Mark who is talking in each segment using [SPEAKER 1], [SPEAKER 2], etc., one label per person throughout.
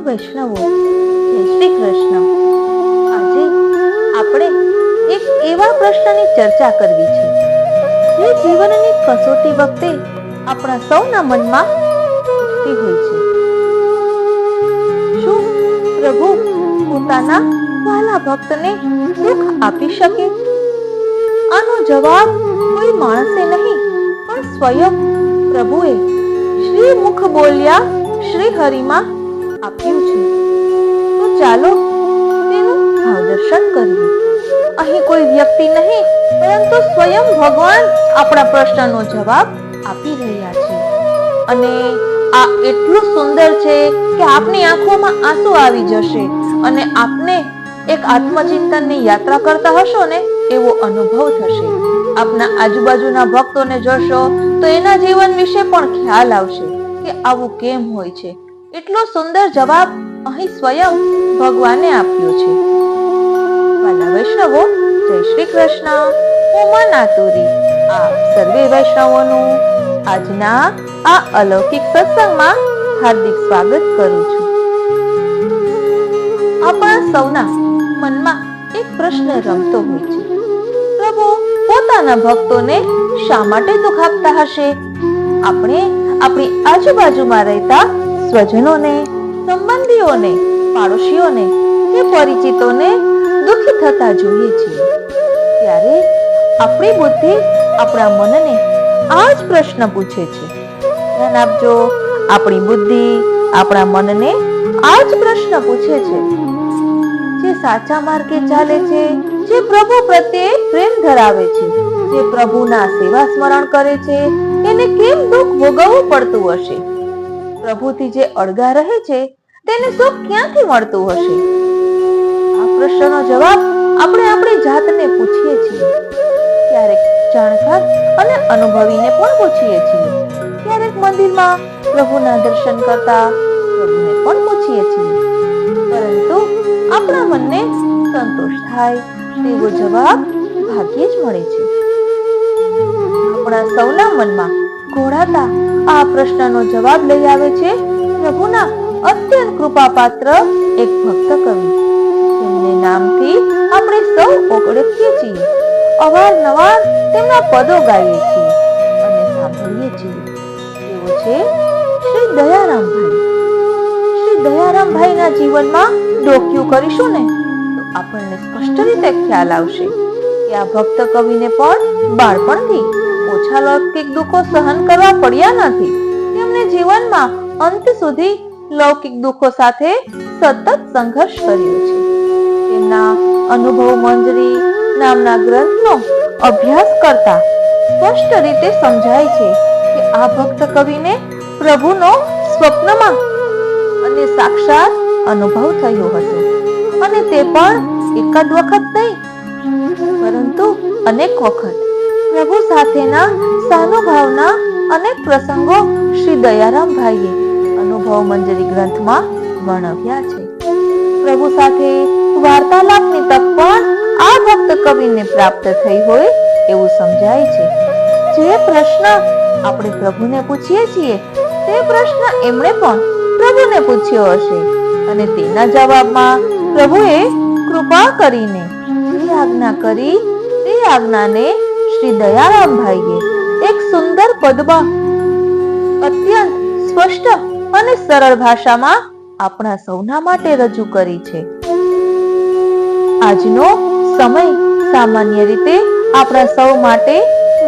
[SPEAKER 1] વૈષ્ણવો, જય શ્રી કૃષ્ણ. આજે આપણે એક એવા પ્રશ્નની ચર્ચા કરવી છે જે જીવનની કસોટી વખતે આપણા સૌના મનમાં ઉઠતી હોય છે. શું પ્રભુ પોતાના વાલા ભક્તને સુખ આપી શકે? આનો જવાબ કોઈ માણસે નહીં, પણ સ્વયં પ્રભુએ શ્રી મુખ બોલ્યા શ્રી હરિમાં આપ્યું છે. તો ચાલો તેનું ભાવદર્શન કરીએ. અહીં કોઈ વ્યક્તિ નહીં, પરંતુ સ્વયં ભગવાન આપણા પ્રશ્નનો જવાબ આપી રહ્યા છે. અને આ એટલું સુંદર છે કે આપની આંખોમાં આંસુ આવી જશે અને આપને એક આત્મચિંતનની યાત્રા કરતા હશો ને એવો અનુભવ થશે. આપના આજુબાજુના ભક્તોને જોશો તો એના જીવન વિશે પણ ખ્યાલ આવશે કે આવું કેમ હોય છે. એટલો સુંદર જવાબ અહીં સ્વયં ભગવાને આપ્યો છે. વાલા વૈષ્ણવો, જય શ્રી કૃષ્ણ. હું મન આતુરી આપ સર્વે વૈષ્ણવોનું આજના આ અલૌકિક સત્સંગમાં હાર્દિક સ્વાગત કરું છું. આપણા સૌના મનમાં એક પ્રશ્ન રમતો હોય છે, પ્રભુ પોતાના ભક્તોને શા માટે દુઃખ આપતા હશે? આપણે આપણી આજુબાજુમાં રહેતા સ્વજનોને, સંબંધીઓને, પાડોશીઓને કે પરિચિતોને દુઃખી થતા જોઈએ છીએ. ત્યારે આપણી બુદ્ધિ આપણા મનને આ જ પ્રશ્ન પૂછે છે. ધ્યાન આપજો, આપણી બુદ્ધિ આપણા મનને આ જ પ્રશ્ન પૂછે છે. જે સાચા માર્ગે ચાલે છે, જે પ્રભુ પ્રત્યે પ્રેમ ધરાવે છે, જે પ્રભુના સેવા સ્મરણ કરે છે, એને કેમ દુઃખ ભોગવવું પડતું હશે? પ્રભુથી જે અળગા રહે છે તેને સુખ ક્યાંથી મળતું હશે? આ પ્રશ્નનો જવાબ આપણે આપણી જાતને પૂછીએ છીએ. ક્યારેક જાણકાર અને અનુભવીને પણ પૂછીએ છીએ. ક્યારેક મંદિરમાં પ્રભુના દર્શન કરતા પ્રભુને પણ પૂછીએ છીએ. પરંતુ આપણા મનને સંતોષ થાય તેવો જવાબ ભાગ્યે જ મળે છે. આપણા સૌના મનમાં ઘોળાતા આ પ્રશ્નનો જવાબ લઈ આવે છે પ્રભુના અત્યંત કૃપાપાત્ર એક ભક્ત કવિ, જેમને નામથી આપણે સૌ ઓળખીએ છીએ. અવારનવાર તેમના પદો ગાઈએ છીએ અને સાંભળીએ છીએ. તેઓ છે શ્રી દયારામભાઈ. શ્રી દયારામભાઈના જીવનમાં ડોક્યું કરીશું ને તો આપણને સ્પષ્ટ રીતે ખ્યાલ આવશે કે આ ભક્ત કવિને પણ બાળપણથી ઓછા લૌકિક દુઃખો સહન કરવા પડ્યા નથી. તેમણે જીવનમાં અંત સુધી લૌકિક દુઃખો સાથે સતત સંઘર્ષ કર્યો છે. તેમના અનુભવ મંજરી નામના ગ્રંથનો અભ્યાસ કરતા સ્પષ્ટ રીતે સમજાય છે કે આ ભક્ત કવિને પ્રભુનો સ્વપ્નમાં અને સાક્ષાત અનુભવ થયો હતો. અને તે પણ એકાદ વખત નહીં, પરંતુ અનેક વખત. પ્રભુ સાથેના સાનુભાવના અનેક પ્રસંગો શ્રી દયારામભાઈએ અનુભવ મંજરી ગ્રંથમાં વર્ણવ્યા છે. પ્રભુ સાથે વાર્તાલાપની તક પણ આ ભક્ત કવિને પ્રાપ્ત થઈ હોય એવું સમજાય છે. જે પ્રશ્ન આપણે પ્રભુને પૂછીએ છીએ તે પ્રશ્ન એમણે પણ પ્રભુને પૂછ્યો હશે અને તેના જવાબમાં પ્રભુએ કૃપા કરીને જે આજ્ઞા કરી તે આજ્ઞાને શ્રી દયારામભાઈએ એક સુંદર પદમાં અત્યંત સ્પષ્ટ અને સરળ ભાષામાં આપણા સૌના માટે રજૂ કરી છે. આજનો સમય સામાન્ય રીતે આપણા સૌ માટે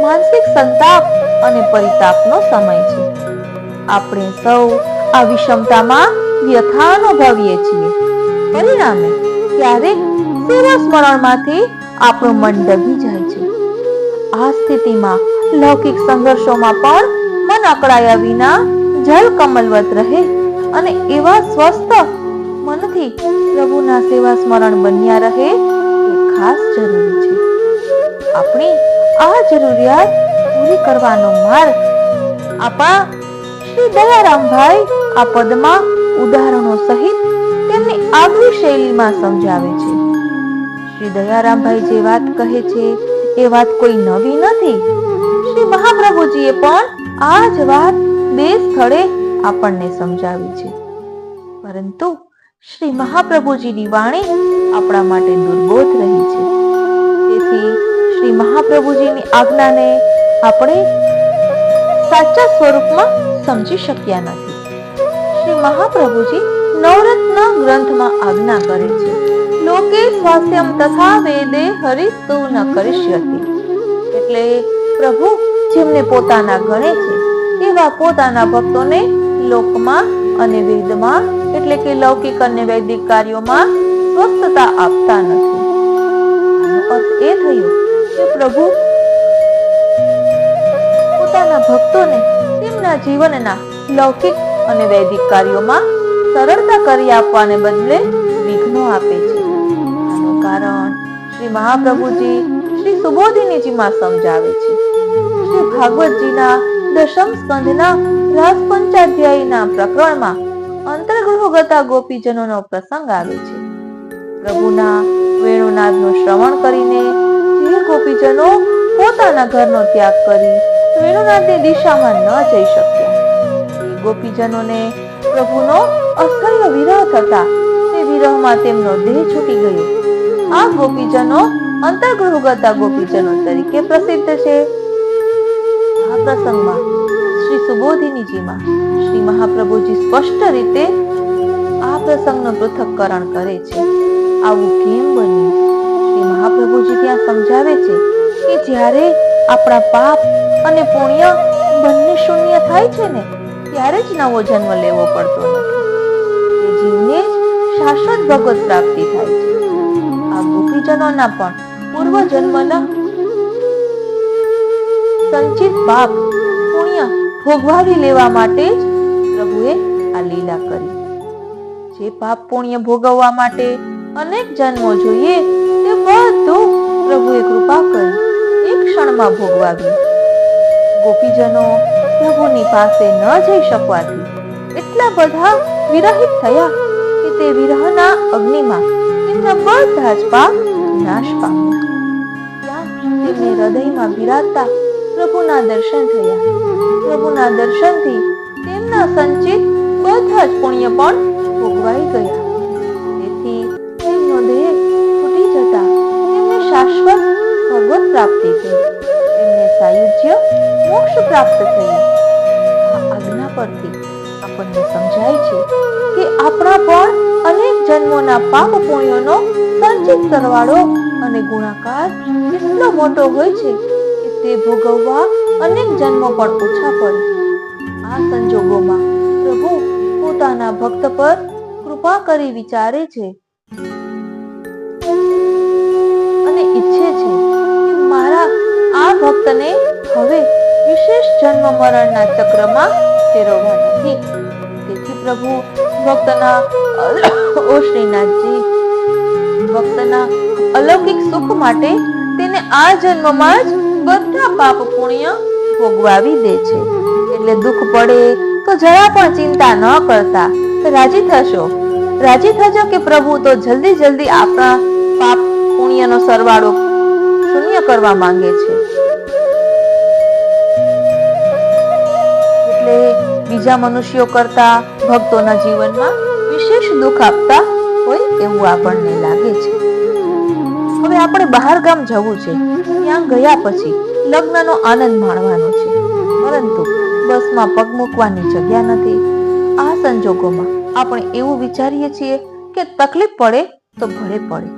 [SPEAKER 1] માનસિક સંતાપ અને પરિતાપનો સમય છે. આપણે સૌ આ વિષમતામાં વ્યથા અનુભવીએ છીએ. પરિણામે ક્યારેક સેવા સ્મરણમાંથી આપણું મન ડગી જાય છે. આ સ્થિતિમાં લૌકિક સંઘર્ષોમાં પણ મન અકળાયા વિના જલ કમલવત રહે અને એવા સ્વસ્થ મનથી પ્રભુના સેવા સ્મરણ બન્યા રહે એ ખાસ જરૂરી છે. આપણી આ જરૂરિયાત પૂરી કરવાનો માર્ગ આપણા શ્રી દયારામભાઈ આ પદમાં ઉદાહરણો સહિત તેમની આગવી શૈલીમાં સમજાવે છે. શ્રી દયારામભાઈ જે વાત કહે છે એ વાત કોઈ નવી નથી. શ્રી મહાપ્રભુજીએ પણ આ જ વાત બે સ્થળે આપણને સમજાવી છે. પરંતુ શ્રી મહાપ્રભુજીની વાણી આપણા માટે દુર્બોધ રહી છે. તેથી શ્રી મહાપ્રભુજીની આજ્ઞાને આપણે સાચા સ્વરૂપમાં સમજી શક્યા નથી. શ્રી મહાપ્રભુજી નવરત્ન ગ્રંથમાં આજ્ઞા કરે છે, લોકે સ્વાસ્થ્યમ તથા વેદે હરિસ્તુ ન કરિષ્યતિ. એટલે પ્રભુ જેમને પોતાના ગણે છે એવા પોતાના ભક્તોને લોકમાં અને વેદમાં એટલે કે લૌકિક અને વૈદિક કાર્યોમાં સ્વસ્થતા આપતા નથી. આનો અર્થ એ થયો કે પ્રભુ પોતાના ભક્તોને તેમના જીવનના લૌકિક અને વૈદિક કાર્યોમાં સરળતા કરી આપવાને બદલે વિઘ્નો આપે છે. આનું કારણ શ્રી મહાપ્રભુજી શ્રી સુબોધિનીજીમાં સમજાવે છે. શ્રી ભાગવતજીના દશમ સ્કંધના રાસ પંચાધ્યાયના પ્રકરણમાં અંતર્ગૃહગતા ગોપીજનોનો પ્રસંગ આવે છે. પ્રભુના વેણુનાદનું શ્રવણ કરીને જે ગોપીજનો પોતાના ઘરનો ત્યાગ કરી વેણુનાદની દિશામાં ન જઈ શક્યા, એ ગોપીજનોને પ્રભુનો અસહ્ય વિરહ થતા તે વિરહમાં તેમનો દેહ છૂટી ગયો. આ ગોપીજનો અંતર્ગૃહગતા ગોપીજનો તરીકે પ્રસિદ્ધ છે. આ પ્રસંગમાં શ્રી સુબોધિનીજીમાં શ્રી મહાપ્રભુજી સ્પષ્ટ રીતે આ પ્રસંગનું પૃથક્કરણ કરે છે. આવું કેમ બન્યું? શ્રી મહાપ્રભુજી ત્યાં સમજાવે છે કે જ્યારે આપણા પાપ અને પુણ્ય બંને શૂન્ય થાય છે ને ત્યારે જ નવો જન્મ લેવો પડતો નથી. તે જીવને જ શાશ્વત ભગવત પ્રાપ્તિ થાય છે. આ ગોપીજનોના પણ પૂર્વ જન્મના સંચિત પાપ પુણ્ય ભોગવાવી લેવા માટે જ પ્રભુએ આ લીલા કરી. જે પાપ પુણ્ય ભોગવવા માટે અનેક જન્મો જોઈએ તે બધું પ્રભુએ કૃપા કરી એક ક્ષણમાં ભોગવાવ્યું. ગોપીજનો પ્રભુની પાસે ન જઈ શકવાથી એટલા બધા વિરહિત થયા કે તે વિરહના અગ્નિમાં તેમના બધા જ પાપ નાશ પામ્યા. ત્યાં તેમને હૃદયમાં બિરાજતા પ્રભુના દર્શન થયા. પ્રભુના દર્શનથી તેમના સંચિત બધા જ પુણ્ય પણ ભોગવાઈ ગયા. તેથી તેમનો દેહ છૂટી જતા તેમને શાશ્વત ભગવત પ્રાપ્તિ થઈ. તેમને સાયુજ્ય મોક્ષ પ્રાપ્ત થયું. આ આજ્ઞા પરથી આપણને સમજાય છે કે આપણા પણ અનેક જન્મોના પાપ પુણ્યોનો સંચિત સરવાળો અને ગુણાકાર એટલો મોટો હોય છે કે તે ભોગવવા અનેક જન્મો પણ ઓછા પડે. આ સંજોગોમાં પ્રભુ પોતાના ભક્ત પર કૃપા કરી વિચારે છે અને ઈચ્છે છે કે મારા આ ભક્તને હવે વિશેષ જન્મ મરણના ચક્રમાં ફેરવવા નથી. તેથી પ્રભુ ભક્તના ઓ શ્રીનાથજી ભક્તના અલૌકિક સુખ માટે તેને આ જન્મમાં જ બધા પાપ પુણ્ય ભોગવાવી દે છે. એટલે દુઃખ પડે તો જરા પણ ચિંતા ન કરતા રાજી થજો કે પ્રભુ તો જલ્દી આપણા પાપ પુણ્યનો સરવાળો શૂન્ય કરવા માંગે છે. એટલે બીજા મનુષ્યો કરતા ભક્તોના જીવનમાં વિશેષ દુઃખ આપતા હોય એવું આપણને લાગે છે. હવે આપણે બહાર ગામ જવું છે. ત્યાં ગયા પછી લગ્નનો આનંદ માણવાનો છે, પરંતુ બસમાં પગ મૂકવાની જગ્યા નથી. આ સંજોગોમાં આપણે એવું વિચારીએ છીએ કે તકલીફ પડે તો ભલે પડે,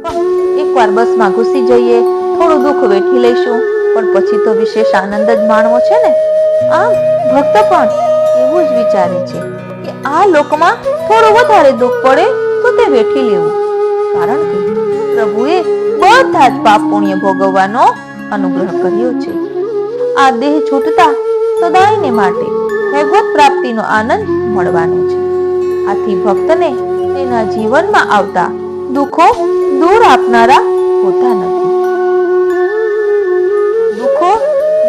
[SPEAKER 1] પણ એકવાર બસમાં ઘૂસી જઈએ, થોડું દુઃખ વેઠી લઈશું, પણ પછી તો વિશેષ આનંદ જ માણવો છે ને. આમ ભક્ત પણ એવું જ વિચારે છે કે આ લોકમાં થોડું વધારે દુઃખ પડે તો તે વેઠી લેવું, કારણ કે પ્રભુએ બધા જ પાપ પુણ્ય ભોગવવાનો અનુગ્રહ કર્યો છે. આ દેહ છૂટતા સદાયને માટે ભગવત પ્રાપ્તિનો આનંદ મળવાનો છે. આથી ભક્તને તેના જીવનમાં આવતા દુઃખો દૂર આપનારા હોતા નથી.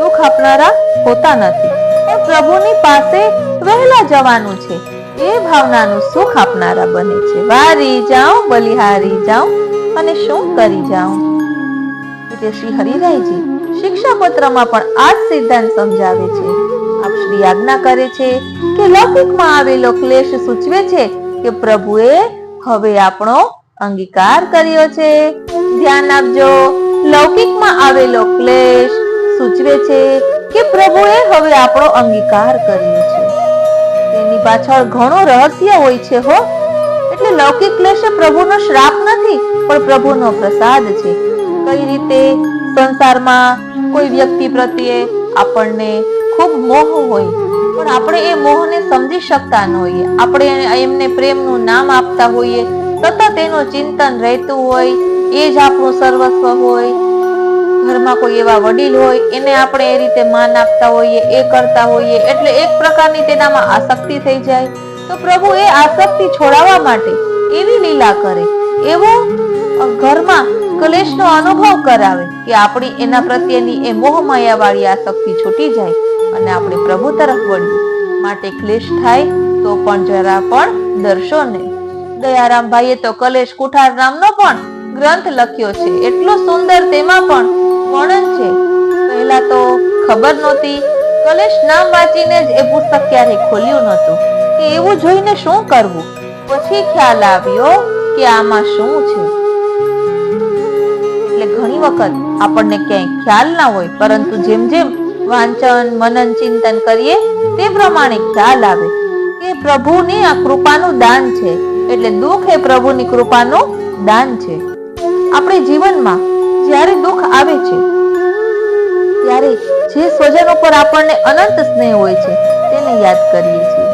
[SPEAKER 1] દુઃખ આપનારા હોતા નથી, પણ પ્રભુની પાસે વહેલા જવાનું છે એ ભાવનાનું સુખ આપનારા બને છે. વારી જાઉં બલિહારી જાઉં અને શું કરી જાઉં. એટલે શ્રી હરિરાયજી શિક્ષાપત્રમાં પણ આ જ સિદ્ધાંત સમજાવે છે. આપ શ્રી આજ્ઞા કરે છે કે લૌકિકમાં આવેલો ક્લેશ સૂચવે છે કે પ્રભુએ હવે આપણો અંગીકાર કર્યો છે. ધ્યાન આપજો, લૌકિકમાં આવેલો ક્લેશ સૂચવે છે કે પ્રભુએ હવે આપણો અંગીકાર કર્યો છે. તેની પાછળ ઘણું રહસ્ય હોય છે હો. એટલે લૌકિક ક્લેશ પ્રભુનો શ્રાપ નથી, પણ પ્રભુનો પ્રસાદ છે. કઈ રીતે સંસારમાં કોઈ વ્યક્તિ પ્રત્યે આપણને ખૂબ મોહ હોય, પણ આપણે એ મોહને સમજી શકતા ન હોઈએ. આપણે એમને પ્રેમનું નામ આપતા હોઈએ, સતત એનું ચિંતન રહેતું હોય, એ જ આપણું સર્વસ્વ હોય. ઘરમાં કોઈ એવા વડીલ હોય, એને આપણે એ રીતે માન આપતા હોઈએ, એ કરતા હોઈએ, એટલે એક પ્રકારની તેનામાં આસક્તિ થઈ જાય. તો પ્રભુ એ આસક્તિ છોડાવવા માટે એવી લીલા કરે, એવો ઘરમાં ક્લેશનો અનુભવ કરાવે કે આપણી એના પ્રત્યેની એ મોહમાયા વાળી આસક્તિ છૂટી જાય અને આપણે પ્રભુ તરફ વળીએ. માટે ક્લેશ થાય તો પણ જરા પણ ડરશો નહીં. દયારામ ભાઈએ તો કલેશ કુઠાર નામનો પણ ગ્રંથ લખ્યો છે. એટલો સુંદર તેમાં પણ વર્ણન છે. પહેલા તો ખબર નહોતી, કલેશ નામ વાંચીને જ એ પુસ્તક ક્યારે ખોલ્યું નહોતું કે એવું જોઈને શું કરવું. પછી ખ્યાલ આવ્યો કે આમાં શું છે. એટલે ઘણી વખત આપણને ક્યાંય ખ્યાલ ના હોય, પરંતુ જેમ જેમ વાંચન મનન ચિંતન કરીએ તે પ્રમાણે ખ્યાલ આવે કે પ્રભુની આ કૃપાનું દાન છે. એટલે દુઃખ એ પ્રભુની કૃપાનું દાન છે. આપણે જીવનમાં જ્યારે દુઃખ આવે છે ત્યારે જે સ્વજનો પર આપણને અનંત સ્નેહ હોય છે તેને યાદ કરીએ છીએ,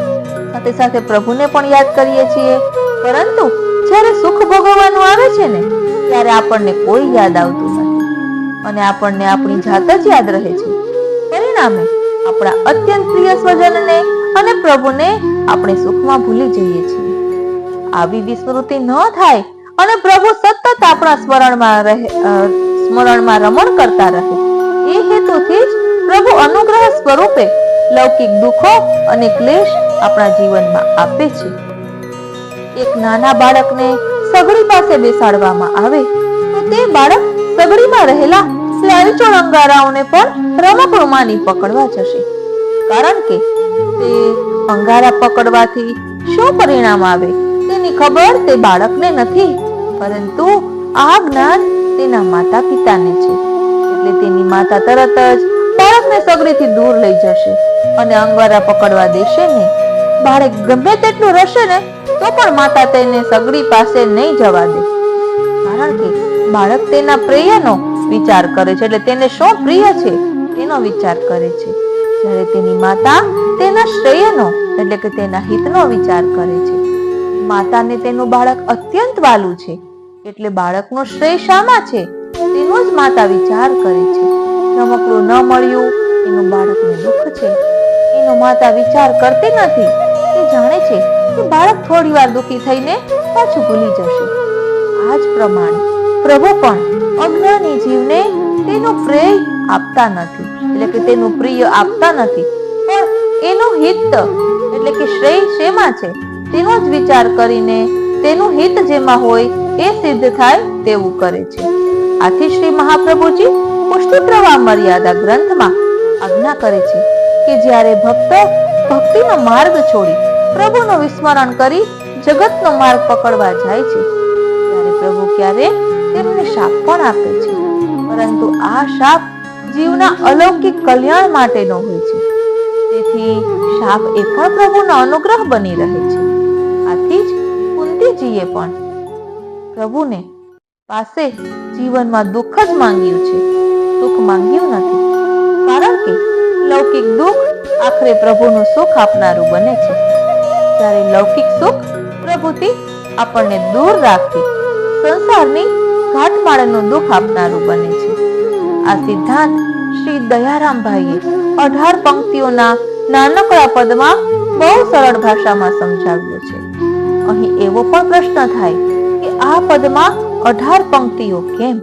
[SPEAKER 1] સાથે સાથે પ્રભુને પણ યાદ કરીએ છીએ. પરંતુ જ્યારે સુખ ભોગવવાનું આવે છે ને, ત્યારે આપણને કોઈ યાદ આવતું નથી અને આપણને આપણી જાત જ યાદ રહે છે. પરિણામે આપણા અત્યંત પ્રિય સ્વજનને અને પ્રભુને આપણે સુખમાં ભૂલી જઈએ છીએ. આવી વિસ્મૃતિ ન થાય અને પ્રભુ સતત આપણા સ્મરણમાં રમણ કરતા રહે, એ હેતુથી જ પ્રભુ અનુગ્રહ સ્વરૂપે લૌકિક દુઃખો અને ક્લેશ આપણા જીવનમાં આપે છે. એક નાના બાળકને સગડી પાસે બેસાડવામાં આવે તો તે બાળક સગડીમાં રહેલા લાલચોળ અંગારાઓને પણ રમકડું માની પકડવા જશે. કારણ કે તે અંગારા પકડવાથી શું પરિણામ આવે તેની ખબર તે બાળકને નથી, પરંતુ આ જ્ઞાન તેના માતા પિતાને છે. એટલે તેની માતા તરત જ બાળકને સગડીથી દૂર લઈ જશે અને અંગારા પકડવા દેશે નહીં. બાળક ગમે તેટલું રશે ને તો પણ માતા તેને સગડી પાસે નહીં જવા દે, કારણ કે બાળક તેના પ્રિયનો વિચાર કરે છે. એટલે તેને શું પ્રિય છે તેનો વિચાર કરે છે, જ્યારે તેની માતા તેના શ્રેયનો એટલે કે તેના હિતનો વિચાર કરે છે. માતાને તેનું બાળક અત્યંત વાલું છે, એટલે બાળકનો શ્રેય શામાં છે તેનો જ માતા વિચાર કરે છે. રમકડું ન મળ્યું એનું બાળકને દુઃખ છે, એનો માતા વિચાર કરતી નથી. તે જાણે છે કે બાળક થોડી વાર દુઃખી થઈને પાછું ભૂલી જશે. આ જ પ્રમાણે પ્રભુ પણ અજ્ઞાની જીવને તેનું પ્રેય આપતા નથી, એટલે કે તેનું પ્રિય આપતા નથી, પણ એનું હિત એટલે કે શ્રેય શેમાં છે તેનો જ વિચાર કરીને તેનું હિત જેમાં હોય એ સિદ્ધ થાય તેવું કરે છે. આથી શ્રી મહાપ્રભુજી પુષ્ટિ પ્રવાહ મર્યાદા ગ્રંથમાં આજ્ઞા કરે છે કે જ્યારે ભક્તો ભક્તિનો માર્ગ છોડી પ્રભુનું વિસ્મરણ કરી જગતનો માર્ગ પકડવા જાય છે, ત્યારે પ્રભુ ક્યારેક તેમને શાપ પણ આપે છે. પરંતુ આ શાપ જીવના અલૌકિક કલ્યાણ માટેનો હોય છે. તેથી શાપ એ પણ પ્રભુનો અનુગ્રહ બની રહે છે. આથી જ કુંતીજીએ પણ પ્રભુને પાસે જીવનમાં દુઃખ જ માંગ્યું છે, સુખ માંગ્યું નથી. કારણ કે લૌકિક દુઃખ આખરે પ્રભુનું સુખ આપનારું બને છે. જ્યારે લૌકિક સુખ પ્રભુથી આપણને દૂર રાખી સંસારની ઘાટમાળનું દુઃખ આપનારું બને છે. આ સિદ્ધાંત શ્રી દયારામભાઈએ 18 પંક્તિઓના નાનકડા પદમાં બહુ સરળ ભાષામાં સમજાવ્યો છે. અહીં એવો પણ પ્રશ્ન થાય કે આ પદમાં 18 પંક્તિઓ કેમ?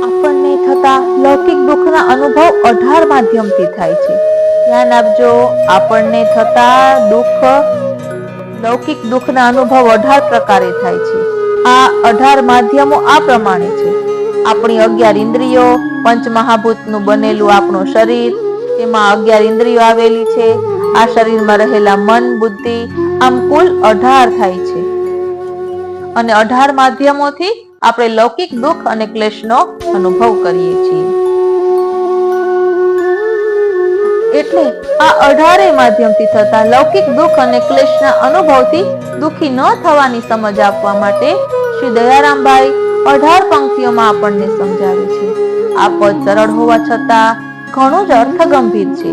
[SPEAKER 1] આપણને થતા લૌકિક દુઃખના અનુભવ 18 માધ્યમથી થાય છે. ધ્યાન આપજો, આપણને થતા લૌકિક દુઃખના અનુભવ 18 પ્રકારે થાય છે. આ 18 માધ્યમો આ પ્રમાણે છે. આપણી 11 ઇન્દ્રિયો, પંચમહાભૂતનું બનેલું આપણું શરીર, તેમાં 11 ઇન્દ્રિયો આવેલી છે. આ શરીરમાં રહેલા મન, બુદ્ધિ, આમ કુલ 18 થાય છે. અને 18 માધ્યમોથી આપણે લૌકિક દુઃખ અને ક્લેશનો અનુભવ કરીએ છીએ. એટલે આ 18 માધ્યમથી થતા લૌકિક દુઃખ અને ક્લેશના અનુભવથી દુઃખી ન થવાની સમજ આપવા માટે શ્રી દયારામભાઈ 18 પંક્તિઓમાં આપણને સમજાવે છે. આ પદ સરળ હોવા છતાં ઘણું જ અર્થગંભીર છે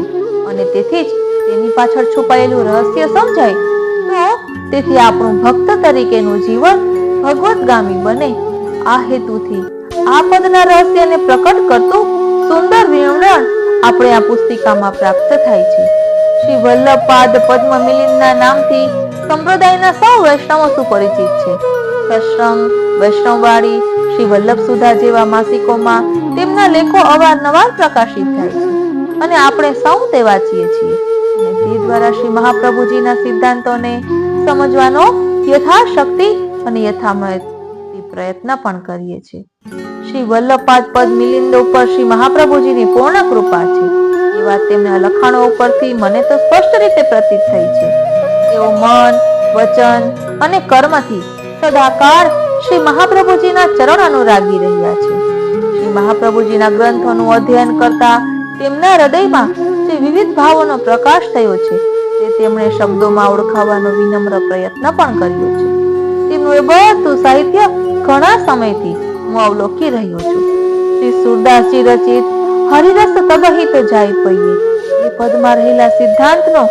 [SPEAKER 1] અને તેથી જ તેની પાછળ છુપાયેલું રહસ્ય સમજાય તો તેથી આપણું ભક્ત તરીકેનું જીવન ભગવતગામી બને. આ હેતુથી આ પદના રહસ્યને પ્રકટ કરતું સુંદર વિવરણ આપણે આ પુસ્તિકામાં પ્રાપ્ત થાય છે. શ્રી વલ્લભપાદ પદ્મ મિલિંદના નામથી સંપ્રદાયના સૌ વૈષ્ણવો સુપરિચિત છે. સત્સંગ, વૈષ્ણવવાડી, શ્રી વલ્લભ સુધા જેવા માસિકોમાં તેમના લેખો અવારનવાર પ્રકાશિત થાય છે અને આપણે સૌ તે વાંચીએ છીએ અને તે દ્વારા શ્રી મહાપ્રભુજીના સિદ્ધાંતોને સમજવાનો યથાશક્તિ અને યથામતિ પ્રયત્ન પણ કરીએ છીએ. શ્રી વલ્લભપાદ પદ મિલિંદ ઉપર શ્રી મહાપ્રભુજીની પૂર્ણ કૃપા છે. એ વાત તેમના લખાણો ઉપરથી મને તો સ્પષ્ટ રીતે પ્રતીત થઈ છે. તેઓ મન, વચન અને કર્મથી સદાકાળ શ્રી મહાપ્રભુજીના ચરણ અનુરાગી રહ્યા છે. શ્રી મહાપ્રભુજીના ગ્રંથોનું અધ્યયન કરતા તેમના હૃદયમાં જે વિવિધ ભાવોનો પ્રકાશ થયો છે તે તેમણે શબ્દોમાં ઓળખાવવાનો વિનમ્ર પ્રયત્ન પણ કર્યો છે. તેમનું એ બધું સાહિત્ય ઘણા સમયથી હું અવલોકી રહ્યો છું. શ્રી સુરદાસજી રચિત હરિરસ તબહિત જાય પૈયે એ પદમાં રહેલા સિદ્ધાંતનો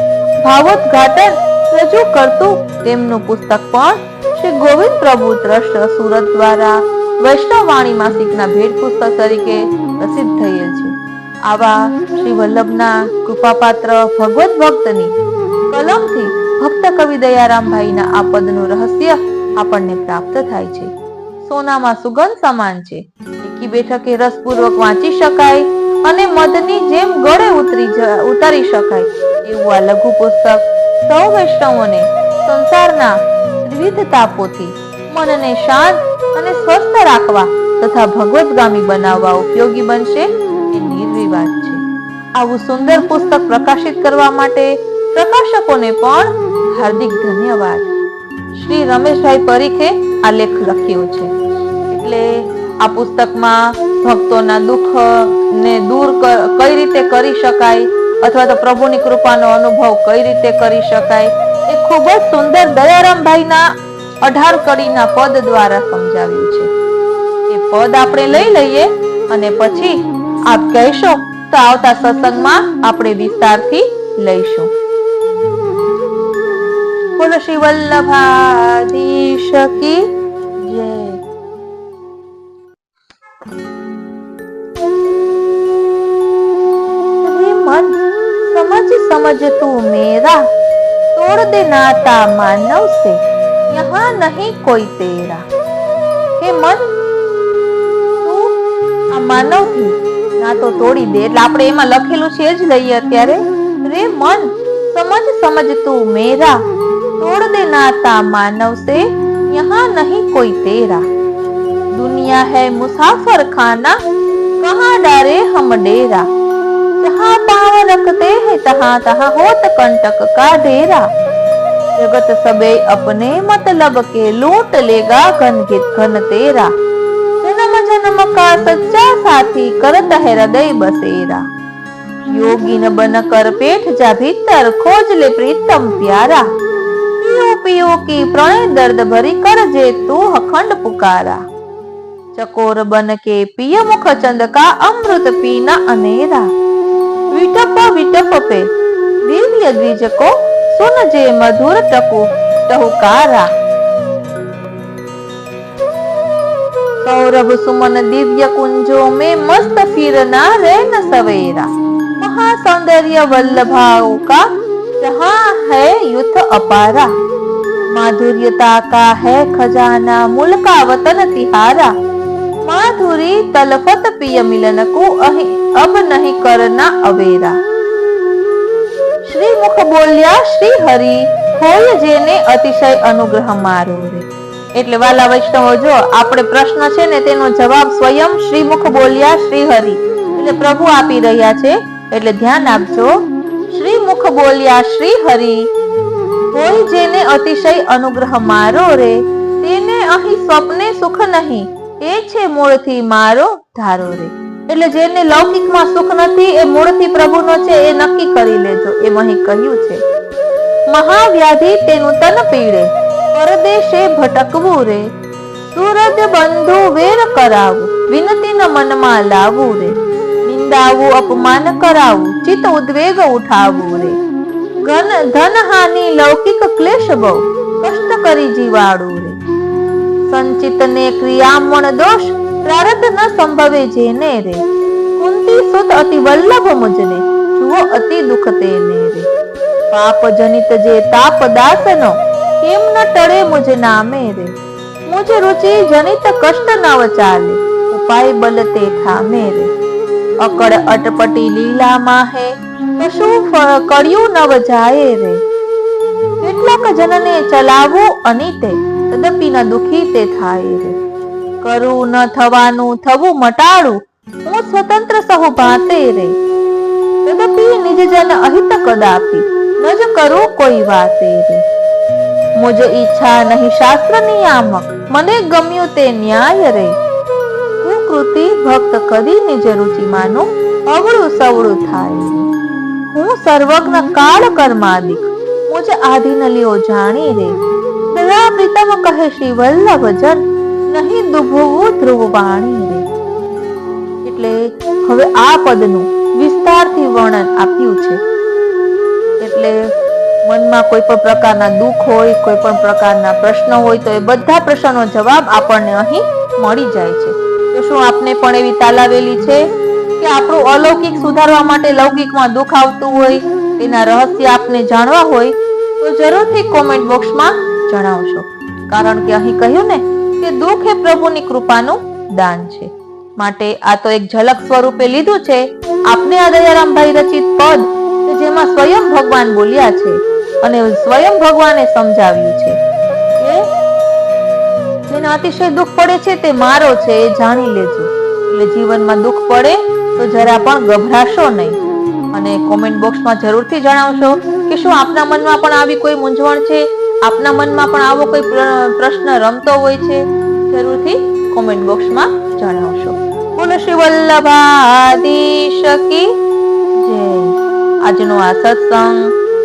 [SPEAKER 1] ભાવોદ્ઘાટન રજૂ કરતું તેમનું પુસ્તક પણ શ્રી ગોવિંદ પ્રભુ ટ્રસ્ટ સુરત દ્વારા વૈષ્ણવ વાણી માસિકના ભેટ પુસ્તક તરીકે પ્રસિદ્ધ થયેલ છે. આવા શ્રી વલ્લભના કૃપાપાત્ર ભગવત ભક્તની કલમથી ભક્ત કવિ દયારામભાઈના આ પદનું રહસ્ય આપણને પ્રાપ્ત થાય છે. સોનામાં સુગંધ સમાન છે. એકી બેઠકે રસપૂર્વક વાંચી શકાય અને મધની જેમ ગળે ઉતારી શકાય એવું આ લઘુ પુસ્તક સૌ વૈષ્ણવોને સંસારના વિવિધ તાપોથી મનને શાંત અને સ્વસ્થ રાખવા તથા ભગવતગામી બનાવવા ઉપયોગી બનશે એ નિર્વિવાદ છે. આવું સુંદર પુસ્તક પ્રકાશિત કરવા માટે પ્રકાશકોને પણ હાર્દિક ધન્યવાદ. શ્રી રમેશભાઈ પરીખે આ લેખ લખ્યો છે. એટલે આ પુસ્તકમાં ભક્તોના દુઃખ ને દૂર કઈ રીતે કરી શકાય અથવા તો પ્રભુની કૃપાનો અનુભવ કઈ રીતે કરી શકાય એ ખૂબ જ સુંદર દયારામભાઈના 18 કડીના પદ દ્વારા સમજાવ્યું છે. એ પદ આપણે લઈ લઈએ અને પછી આપ કહેશો તો આવતા સત્સંગમાં આપણે વિસ્તારથી લઈશું. બોલો શ્રી વલ્લભાધીશ કી જય. मन समझ समझ तू मेरा तोड़ दे नाता मानव से यहाँ नहीं कोई तेरा. हे મન તું આ માનવથી નાતો તોડી દે. એટલે આપણે એમાં લખેલું છે જ લઈએ અત્યારે. રે મન સમજ સમજ તું મેરા तोड़ दे नाता मानव से यहाँ नहीं कोई तेरा. दुनिया है मुसाफिर खाना कहाँ डारे हम डेरा. जहाँ पाँव रखते हैं तहाँ तहाँ होत कंटक का डेरा. जगत सबे अपने मतलब के लूट लेगा घन घन तेरा. जन्म जन्म का सच्चा साथी करता है हृदय बसेरा. योगी न बन कर पेट जा भीतर खोज ले प्रीतम प्यारा. पियो पियो की प्रणय दर्द भरी कर जे तू अखंड पुकारा. चकोर बन के पिय मुख चंद का अमृत पीना अनेरा. विटप विटप पे दिव्य द्विज को सुन जे मधुर टकु टहुकारा. सौरभ सुमन दिव्य कुंजों में मस्त फिरना रैन सवेरा. महासौंदर्य वल्लभाओं का जहाँ है युथ अपारा. माधुर्यता का है खजाना मुल्का वतन तिहारा. माधुरी तलफत पिय मिलन को अब नहीं करना अवेरा. श्री मुख बोल्या श्री हरि હોય જેને અતિશય અનુગ્રહ મારો રે. એટલે વાલા વૈષ્ણવો જો આપણે પ્રશ્ન છે ને તેનો જવાબ સ્વયં શ્રીમુખ બોલ્યા શ્રી હરિ એટલે પ્રભુ આપી રહ્યા છે. એટલે ધ્યાન આપજો. શ્રીમુખ બોલ્યા શ્રી હરિ હોય જેને અતિશય અનુગ્રહ મારો રે તેને અહીં સ્વપ્ને સુખ નહીં, એ છે મૂળથી મારો ધારો રે. એટલે જેને લૌકિકમાં સુખ નથી એ મૂળથી પ્રભુનો છે એ નક્કી કરી લેજો, એમ અહીં કહ્યું છે. મહાવ્યાધિ તેનું તન પીડે, પરદેશે ભટકવું રે. સુરજ બંધુ વેર કરાવું, વિનતીન મનમાં લાવવું રે. નિંદાવું અપમાન કરાવું, ચિત્ત ઉદ્વેગ ઉઠાવવું રે. ધન હાનિ લૌકિક ક્લેશ બહુ, કષ્ટ કરી જીવાડું રે. સંચિત ને ક્રિયામણ દોષ, પ્રારબ્ધ ન સંભવે જેને રે. કુંતી સુત અતિ વલ્લભ મુજને, જુઓ અતિ દુઃખ તેને રે. પાપ જનિત જે તાપ દાસનો, કેમ ન ટળે મુજ નામે રે. મુજ રુચિ જનિત કષ્ટ નવ ચાલે, ઉપાય બલ તે થામે રે. અકળ અટપટી લીલા માહે, કશું કળિયું નવ જાય રે. કેટલાક જનને ચલાવવું અનિતે, તદપી ન દુખી તે થાય રે. કરું ન થવાનું થવું મટાડું, હું સ્વતંત્ર સહુ ભાતે રે. તદપી નિજ જન અહિત કદાપી, ન જ કરું કોઈ વાતે રે. મુજ ઈચ્છા નહીં શાસ્ત્ર નિયામક, મને ગમ્યું તે ન્યાય રે. હું કૃતિ ભક્ત કરી નિજ રુચિ માનું, અવળું સવળું થાય રે. હું સર્વજ્ઞ કાળ કર્માદિક, મુજ આધીન લ્યો જાણી રે. સદા પ્રીતમ કહે શ્રી વલ્લભ જન, નહીં દુભવું ધ્રુવ વાણી રે. એટલે હવે આ પદનું વિસ્તારથી વર્ણન આપ્યું છે. એટલે મનમાં કોઈ પણ પ્રકારના દુઃખ હોય, કોઈ પણ પ્રકારના પ્રશ્ન હોય તો એ બધા પ્રશ્નનો જવાબ આપણને અહીં મળી જાય છે. તો શું આપને પણ એવી તાલાવેલી છે કે આપણું અલૌકિક સુધારવા માટે લૌકિકમાં દુઃખ આવતું હોય, તેના રહસ્ય આપને જાણવા હોય તો જરૂરથી કોમેન્ટ બોક્સમાં જણાવશો. કારણ કે અહીં કહ્યું ને કે દુઃખ એ પ્રભુની કૃપાનું દાન છે. માટે આ તો એક ઝલક સ્વરૂપે લીધું છે આપને આ દયારામભાઈ રચિત પદ કે જેમાં સ્વયં ભગવાન બોલ્યા છે અને સ્વયં ભગવાને સમજાવ્યું છે કે જેને અતિશય દુઃખ પડે છે તે મારો છે, એ જાણી લેજો. એટલે જીવનમાં દુઃખ પડે તો જરા પણ ગભરાશો નહીં. અને કોમેન્ટ બોક્સમાં જરૂરથી જણાવશો કે શું આપના મનમાં પણ આવી કોઈ મૂંઝવણ છે, આપના મનમાં પણ આવો કોઈ પ્રશ્ન રમતો હોય છે. જરૂરથી કોમેન્ટ બોક્સમાં જણાવશો. બોલો શ્રી વલ્લભાધીશ કી જય. આજનો આ સત્સંગ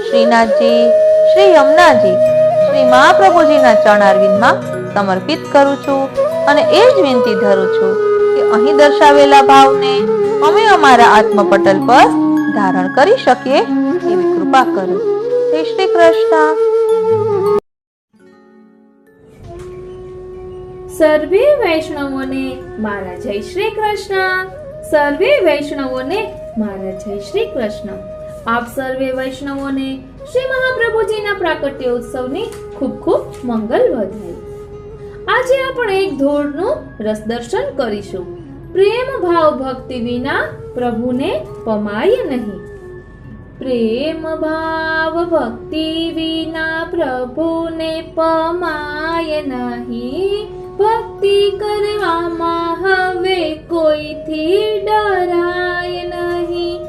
[SPEAKER 1] શ્રીનાથજી, શ્રી યમુનાજી, શ્રી મહાપ્રભુજીના ચરણારવિંદમાં સમર્પિત કરું છું અને એ જ વિનંતી ધરું છું કે અહીં દર્શાવેલા ભાવને અમે અમારા આત્મપટલ પર ધારણ કરી શકીએ એવી કૃપા કરો. જય શ્રી કૃષ્ણ.
[SPEAKER 2] સર્વે વૈષ્ણવોને મારા જય શ્રી કૃષ્ણ. સર્વે વૈષ્ણવોને મારા જય શ્રી કૃષ્ણ. આપ સર્વે વૈષ્ણવોને શ્રી મહાપ્રભુજીના પ્રાકટ્ય ઉત્સવની ખૂબ ખૂબ મંગલ વધાઈ. આજે આપણે એક ધોળનું રસ દર્શન કરીશું. પ્રેમ ભાવ ભક્તિ વિના પ્રભુને પમાય નહીં. પ્રેમ ભાવ ભક્તિ વિના પ્રભુને પમાય નહીં. ભક્તિ કરવામાં હવે કોઈથી ડરાય નહીં.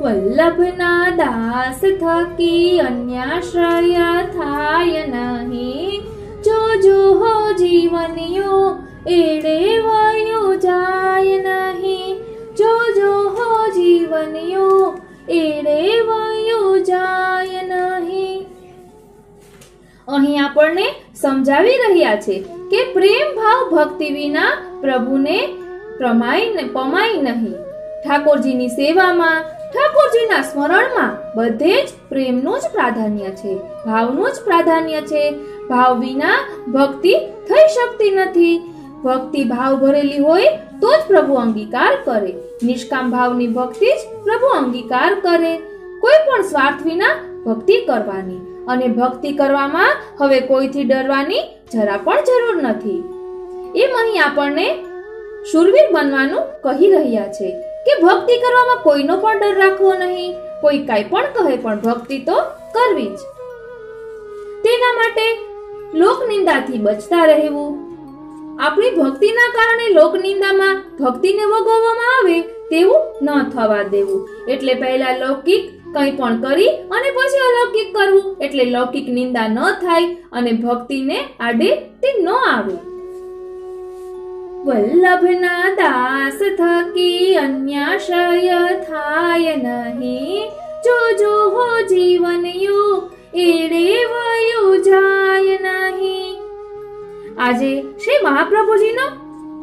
[SPEAKER 2] વલ્લભના દાસ થકી અન્યાશ્રય થાય નહીં. જો હો જીવનિયો એડે વયો જાય નહીં. જો હો જીવનિયો એડે વયો જાય નહીં. અહીં આપણને સમજાવી રહ્યા છે કે પ્રેમ ભાવ ભક્તિ વિના પ્રભુને પમાય નહીં. ઠાકોરજીની સેવામાં, ઠાકોરજીના સ્મરણમાં બધે જ પ્રેમનું જ પ્રાધાન્ય છે, ભાવનું જ પ્રાધાન્ય છે. ભાવ વિના ભક્તિ થઈ શકતી નથી. ભક્તિ ભાવ ભરેલી હોય તો જ પ્રભુ અંગીકાર કરે. નિષ્કામ ભાવની ભક્તિ જ પ્રભુ અંગીકાર કરે. કોઈ પણ સ્વાર્થ વિના ભક્તિ કરવાની અને ભક્તિ કરવામાં હવે કોઈથી ડરવાની જરા પણ જરૂર નથી. એમ અહીં આપણને શૂરવીર બનવાનું કહી રહ્યા છે કે ભક્તિ કરવામાં કોઈનો પણ ડર રાખવો નહીં. કોઈ કાંઈ પણ કહે પણ ભક્તિ તો કરવી જ. તેના માટે લોકનિંદાથી બચતા રહેવું. આપણી ભક્તિના કારણે લોકનિંદામાં ભક્તિને વગોવવામાં આવે તેવું ન થવા દેવું. એટલે પહેલા લૌકિક કંઈ પણ કરી અને પછી અલૌકિક કરવું એટલે લૌકિક નિંદા ન થાય અને ભક્તિને આડે તે ન આવે. વલ્લભના દાસ થકી અન્યાશ્રય થાય નહીં, જો હો જીવનયું એડે વયું જાય નહીં. આજે શ્રી મહાપ્રભુજીનો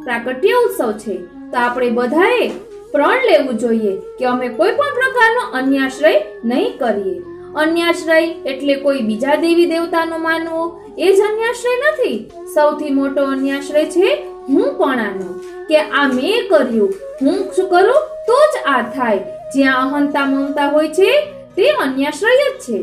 [SPEAKER 2] પ્રાકટ્ય ઉત્સવ છે, તો આપણે બધાએ પ્રણ લેવું જોઈએ કે અમે કોઈ પણ પ્રકારનો અન્યાશ્રય નહીં કરીએ. અન્યાશ્રય એટલે કોઈ બીજા દેવી દેવતાનું માનવું એ જ અન્યાશ્રય નથી. સૌથી મોટો અન્યાશ્રય છે હુંપણાનો, કે આ મેં કર્યું, હું શું કરું તો જ આ થાય. જ્યાં અહંતા મમતા હોય છે તે અન્યાશ્રય જ છે.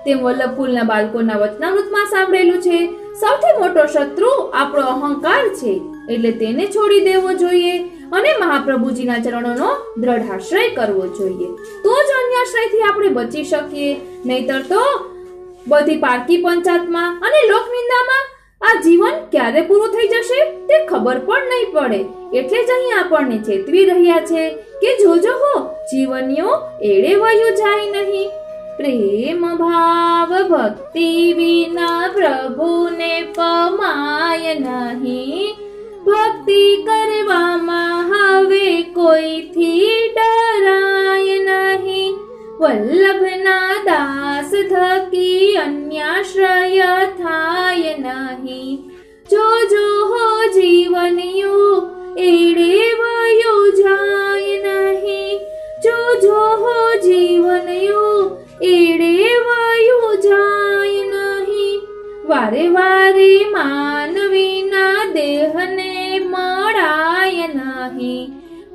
[SPEAKER 2] તેમ વલ્લભકુલના બાળકોના વચનામૃતમાં સાંભળેલું છે, સૌથી મોટો શત્રુ આપણો અહંકાર છે, એટલે તેને છોડી દેવો જોઈએ અને મહાપ્રભુજીના ચરણોનો દ્રઢ આશ્રય કરવો જોઈએ. તો જ અન્યાશ્રયથી આપણે બચી શકીએ. નહીતર તો બધી પારકી પંચાયતમાં અને લોકનિંદામાં આ જીવન ક્યારે પૂરું થઈ જશે તે ખબર પણ નહીં પડે. એટલે જ અહીં આપણને ચેતવી રહ્યા છે કે જોજો હો જીવનયો એડે વયું જાય નહીં. પ્રેમ ભાવ ભક્તિ વિના પ્રભુને પમાય નહીં, ભક્તિ કરવામાં હવે કોઈથી ડરાય નહીં. વલ્લભના દાસ થકી અન્યાશ્રય થાય નહીં, જો હો જીવનયું એડે વયું જાય નહીં, જો હો જીવનયું એડે વયું જાય નહીં. વારે વારે માનવીના દેહને મળાય નહીં,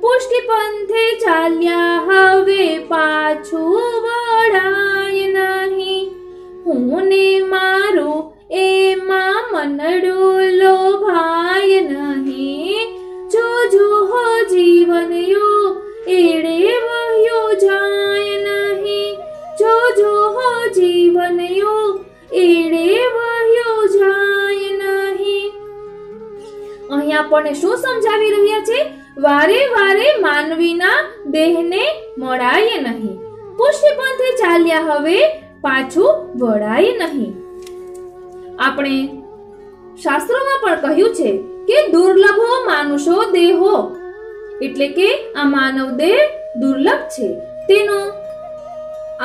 [SPEAKER 2] પુષ્ટિ પંથે ચાલ્યા હવે પાછું વળાય નહીં. હું ને મારું એમાં મનડું લોભાય નહીં, જો હો જીવનયું એડે વયું જાય નહીં, જો હો જીવનયું એડે વયું જાય નહીં. અહીં આપણને શું સમજાવી રહ્યા છે? વારે વારે માનવીના દેહને મળાય નહીં, પુષ્ટિ પંથે ચાલ્યા હવે પાછું વળાય નહીં. આપણે શાસ્ત્રોમાં પણ કહ્યું છે કે દુર્લભો માનુષો દેહો, એટલે કે આ માનવ દેહ દુર્લભ છે, તેનો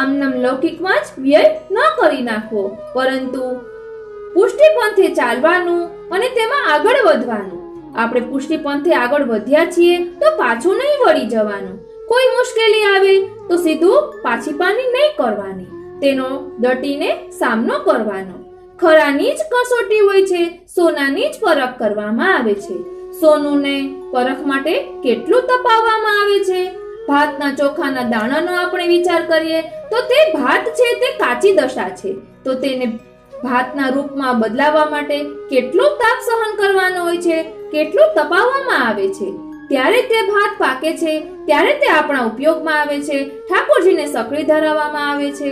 [SPEAKER 2] આમનામ લૌકિકમાં જ વ્યય ન કરી નાખવો, પરંતુ પુષ્ટિ પંથે ચાલવાનું અને તેમાં આગળ વધવાનું. આપણે પુષ્ટિ પંથે આગળ વધ્યા છીએ તો પાછું નહીં વળી જવાનું. કોઈ મુશ્કેલી આવે તો સીધું પાછીપાની નહીં કરવાની, તેનો ડટીને સામનો કરવાનો. ખરાની જ કસોટી હોય છે, સોનાની જ પરખ કરવામાં આવે છે. સોનુને પરખ માટે કેટલું તપાવવામાં આવે છે. ભાતના ચોખાના દાણાનો આપણે વિચાર કરીએ તો તે ભાત છે તે કાચી દશા છે, તો તેને ભાતના રૂપમાં બદલાવવા માટે કેટલું તાપ સહન કરવાનો હોય છે, કેટલું તપાવવામાં આવે છે. ત્યારે તે ભાત પાકે છે, ત્યારે તે આપણા ઉપયોગમાં આવે છે, ઠાકોરજીને સકડી ધરાવવામાં આવે છે.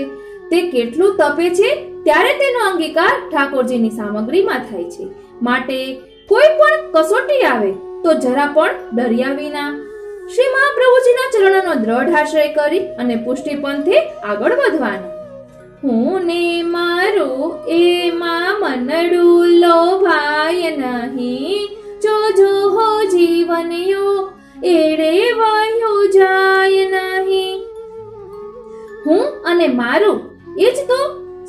[SPEAKER 2] તે કેટલું તપે છે ત્યારે તેનો અંગીકાર ઠાકોરજીની સામગ્રીમાં થાય છે. માટે કોઈ પણ કસોટી આવે તો જરા પણ ડર્યા વિના શ્રી મહાપ્રભુજીના ચરણોનો દ્રઢ આશ્રય કરી અને પુષ્ટિ પંથે આગળ વધવાનું. હું ને મારું એમાં મનડું લોભાય નહીં, જો હો જીવનયું એડે વયું જાય નહીં. હું અને મારું એ જ તો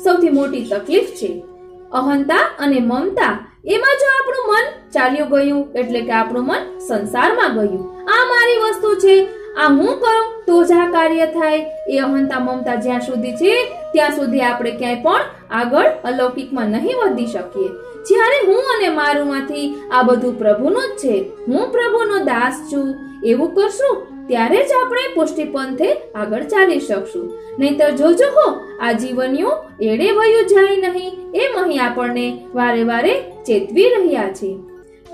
[SPEAKER 2] સૌથી મોટી તકલીફ છે. અહંતા અને મમતા એમાં જો આપણું મન ચાલ્યું ગયું એટલે કે આપણું મન સંસારમાં ગયું. આ મારી વસ્તુ છે, આ હું કરું તો જ આ કાર્ય થાય. એ અહંતા મમતા જ્યાં સુધી છે ત્યાં સુધી આપણે ક્યાંય પણ આગળ અલૌકિકમાં નહીં વધી શકીએ. જ્યારે હું અને મારુંમાંથી આ બધું પ્રભુનું જ છે, હું પ્રભુનો દાસ છું એવું કરશું ત્યારે જ આપણે પુષ્ટિ પંથે આગળ ચાલી શકશું. નહીતર જોજો હો આ જીવનયું એડે વયું જાય નહીં, એમ અહીં આપણને વારે વારે ચેતવી રહ્યા છે.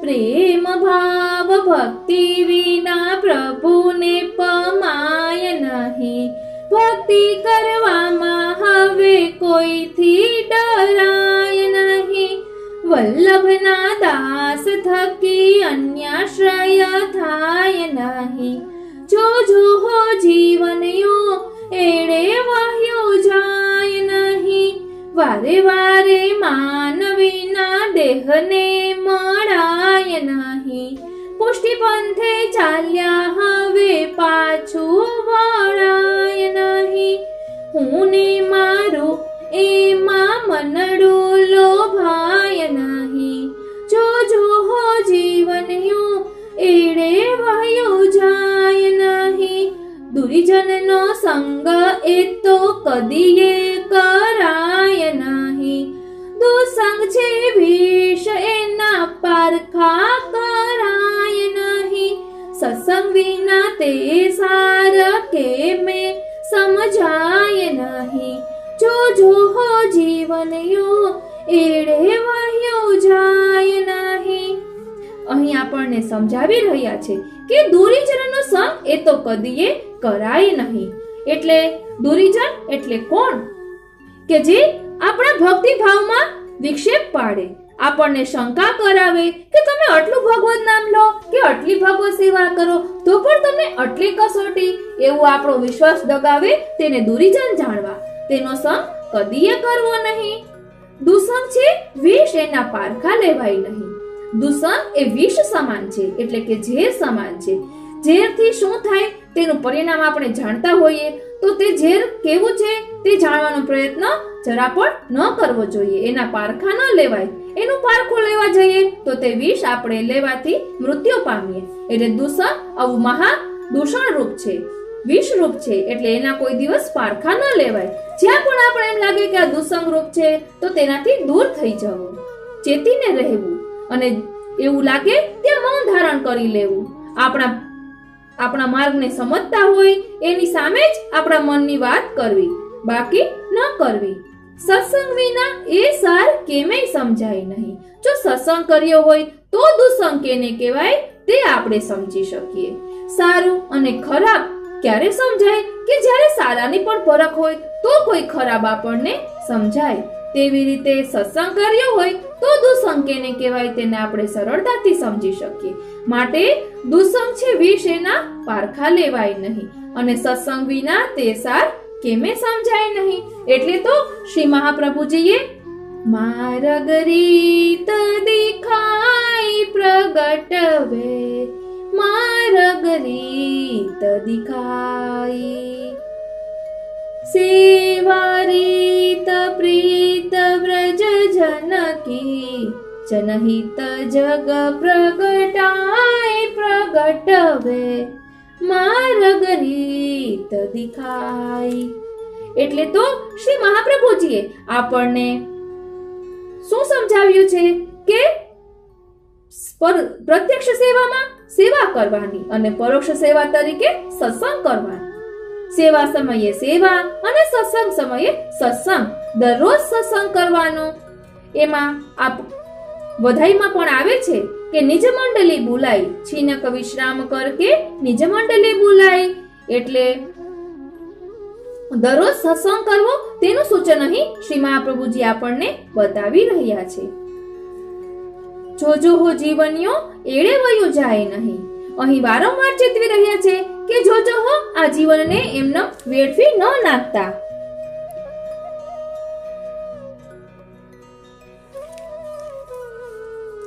[SPEAKER 2] પ્રેમ ભાવ ભક્તિ વિના પ્રભુને પમાય નહીં, ભક્તિ કરવામાં હવે કોઈથી ડરાય નહીં. વલ્લભના દાસ થકી અન્યાશ્રય થાય નહીં, જો હો જીવનયો એળે વાહ્યો જાય નહીં. વારે વારે માનવીના દેહને મળાય નહીં. પુષ્ટિ પંથે ચાલ્યા હવે પાછું વળાય નહીં. હું ને મારું એમાં મનડું લોભાય નહીં. જોજો હો જીવનયું એળે વહ્યું જાય નહીં. દુર્જનનો સંગ એ તો કદીએ કરાય નહીં. દુસંગ છે વિષ એના પારખા કરાય નહીં. સત્સંગ વિના તે સાર કે મેં સમજાય નહીં. જોજો હો જીવનયું એળે વહ્યું જાય નહીં. અહીં આપણને સમજાવી રહ્યા છે કે દુરીજનનો સંગ એ તો કદીએ કરાય નહીં. એટલે દુરીજન એટલે કોણ? કે જે આપણા ભક્તિ ભાવમાં વિક્ષેપ પાડે, આપણને શંકા કરાવે કે તમે આટલું ભગવત નામ લો કે આટલી ભગવત સેવા કરો તો પણ તમને આટલી કસોટી, એવું આપણો વિશ્વાસ દગાવે તેને દુરીજન જાણવા. તેનો સંગ કદીએ કરવો નહીં. દુસંગ છે વિષ એના પારખા લેવાય નહીં. દુસંગ એ વિષ સમાન છે, એટલે કે ઝેર સમાન છે. ઝેરથી શું થાય તેનું પરિણામ આપણે જાણતા હોઈએ તો તે ઝેર કેવું છે તે જાણવાનો પ્રયત્ન જરા પણ ન કરવો જોઈએ. એના પારખા ન લેવાય. એનું પારખું લેવા જઈએ તો તે વિષ આપણે લેવાથી મૃત્યુ પામીએ. એટલે દુસંગ આવું મહા દૂષણ રૂપ છે, વિષ રૂપ છે. એટલે એના કોઈ દિવસ પારખા ન લેવાય. જ્યાં પણ આપણે એમ લાગે કે આ દુસંગ રૂપ છે તો તેનાથી દૂર થઈ જવું, ચેતીને રહેવું, અને એવું લાગે ત્યાં મૌન ધારણ કરી લેવું. આપણા માર્ગને સમજતા હોય એની સામે જ આપણા મનની વાત કરવી, બાકી ન કરવી. સત્સંગ વિના એ સાર કેમેય સમજાય નહીં. જો સત્સંગ કર્યો હોય તો દુસંગ કેને કહેવાય તે આપણે સમજી શકીએ. સારું અને ખરાબ ક્યારે સમજાય? કે જ્યારે સારાની પણ પરખ હોય તો કોઈ ખરાબ આપણને સમજાય. તેવી રીતે સત્સંગ કર્યો હોય તો દુસંગ કેને કહેવાય તેને આપણે સરળતાથી સમજી શકીએ. માટે દુસંગ છે વિષ એના પારખા લેવાય નહીં, અને સત્સંગ વિના તે સાર કેમે સમજાય નહીં. એટલે તો શ્રી મહાપ્રભુજીએ માર્ગ રીત દિખાય પ્રગટ વે, માર્ગ રીત દિખાય. સેવા રીત પ્રીત વ્રજ જનકી, જનહિત જગ પ્રગટાય પ્રગટ વે, માર્ગ રીત દિખાય. એટલે તો શ્રી મહાપ્રભુજીએ આપણને શું સમજાવ્યું છે કે પ્રત્યક્ષ સેવામાં સેવા કરવાની અને પરોક્ષ સેવા તરીકે સત્સંગ કરવાનો. સેવા સમયે સેવા અને સત્સંગ સમયે સત્સંગ, દરરોજ સત્સંગ કરવાનો. એમાં વધાઈમાં પણ આવે છે કે નિજ મંડલી બુલાઈ, છીનક વિશ્રામ કર કે નિજ મંડલી બુલાઈ. એટલે દરરોજ સત્સંગ કરવો તેનું સૂચન અહીં શ્રી મહાપ્રભુજી આપણને બતાવી રહ્યા છે. જોજો હો જીવનીઓ એળે વયું જાય નહીં. અહીં વારંવાર ચેતવી રહ્યા છે કે જોજો હો આ જીવનને એમને વેડફી ન નાખતા.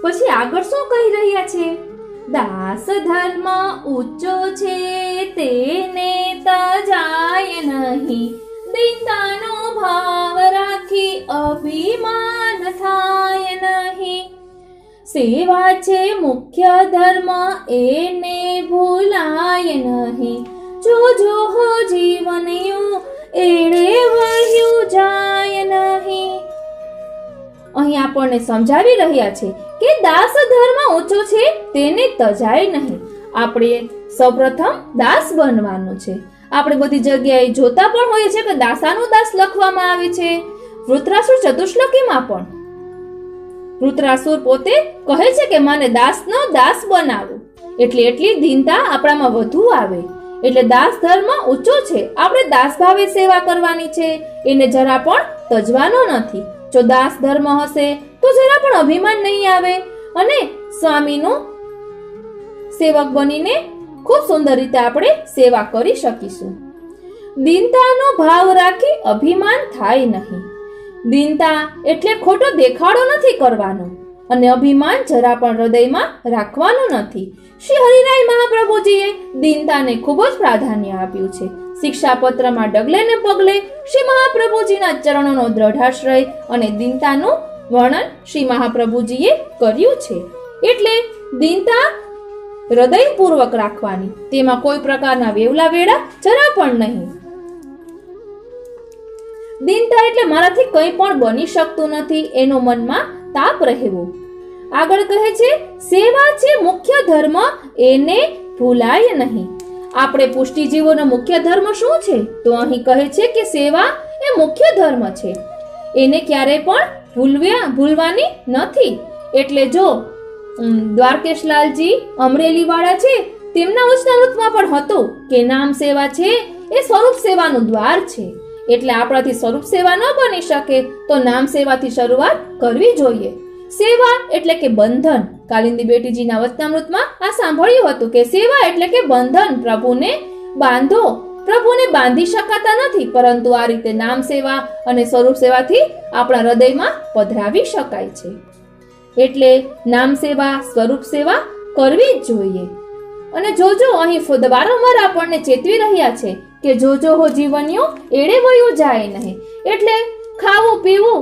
[SPEAKER 2] પછી આગળ શું કહી રહ્યા છે? દાસ ધર્મ ઊંચો છે તેને તજાય નહીં, દીનતાનો ભાવ રાખી અભિમાન થાય નહીં. સેવા છે મુખ્ય ધર્મ એને ભૂલાય નહીં, જોજો હો જીવનયું એળે વહ્યું જાય નહીં. અહીં આપણને સમજાવી રહ્યા છે કે દાસ ધર્મ ઊંચો છે તેને તજાય નહીં. આપણે સૌપ્રથમ દાસ બનવાનું છે. આપણે બધી જગ્યાએ જોતા પણ હોઈએ છીએ કે દાસાનું દાસ લખવામાં આવે છે. વૃત્રાસુર ચતુશ્લોકીમાં પણ વૃત્રાસુર પોતે કહે છે કે મને દાસનો દાસ બનાવો. એટલે એટલી દીનતા આપણામાં વધુ આવે. એટલે દાસ ધર્મ ઊંચો છે. આપણે દાસ ભાવે સેવા કરવાની છે, એને જરા પણ તજવાનો નથી. જો દાસ ધર્મ હશે તો જરા પણ અભિમાન નહીં આવે અને સ્વામીનું સેવક બનીને ખૂબ સુંદર રીતે આપણે સેવા કરી શકીશું. દીનતાનો ભાવ રાખી અભિમાન થાય નહીં. દીનતા એટલે ખોટો દેખાડો નથી કરવાનો અને અભિમાન જરા પણ હૃદયમાં રાખવાનું નથી. શ્રી હરિરાય મહાપ્રભુજીએ દીનતાને ખૂબ જ પ્રાધાન્ય આપ્યું છે. શિક્ષાપત્રમાં ડગલે ને પગલે શ્રી મહાપ્રભુજીના ચરણોનો દ્રઢાશ્રય અને દીનતાનું વર્ણન શ્રી મહાપ્રભુજીએ કર્યું છે. એટલે દીનતા હૃદયપૂર્વક રાખવાની, તેમાં કોઈ પ્રકારના વેવલા વેડા જરા પણ નહીં. દીનતા એટલે મારાથી કંઈ પણ બની શકતું નથી એનો મનમાં તાપ રહેવો. આગળ કહે છે સેવા છે મુખ્ય ધર્મ, એને ભૂલાય નહીં. આપણે પુષ્ટિજીવોનો મુખ્ય ધર્મ શું છે? તો અહીં કહે છે કે સેવા એ મુખ્ય ધર્મ છે, એને ક્યારેય પણ ભૂલવાની નથી. એટલે જો દ્વારકેશલાલજી અમરેલી વાળા છે, તેમના વચનામૃતમાં પણ હતું કે નામ સેવા છે એ સ્વરૂપ સેવાનું દ્વાર છે. એટલે આપણાથી સ્વરૂપ સેવા ન બની શકે તો નામ સેવાથી શરૂઆત કરવી જોઈએ. સેવા એટલે કે બંધન. કાલિંદી બેટીજીના વચનામૃતમાં આ સાંભળ્યું હતું કે સેવા એટલે કે બંધન. પ્રભુને બાંધો. પ્રભુને બાંધી શકાતા નથી, પરંતુ આ રીતે નામ સેવા અને સ્વરૂપ સેવાથી આપણા હૃદયમાં પધરાવી શકાય છે. એટલે નામ સેવા, સ્વરૂપ સેવા કરવી જ જોઈએ. અને જોજો અહીં વારંવાર આપણને ચેતવી રહ્યા છે કે જોજો હો જીવન્યો એળે વયું જાય નહીં. એટલે ખાવું પીવું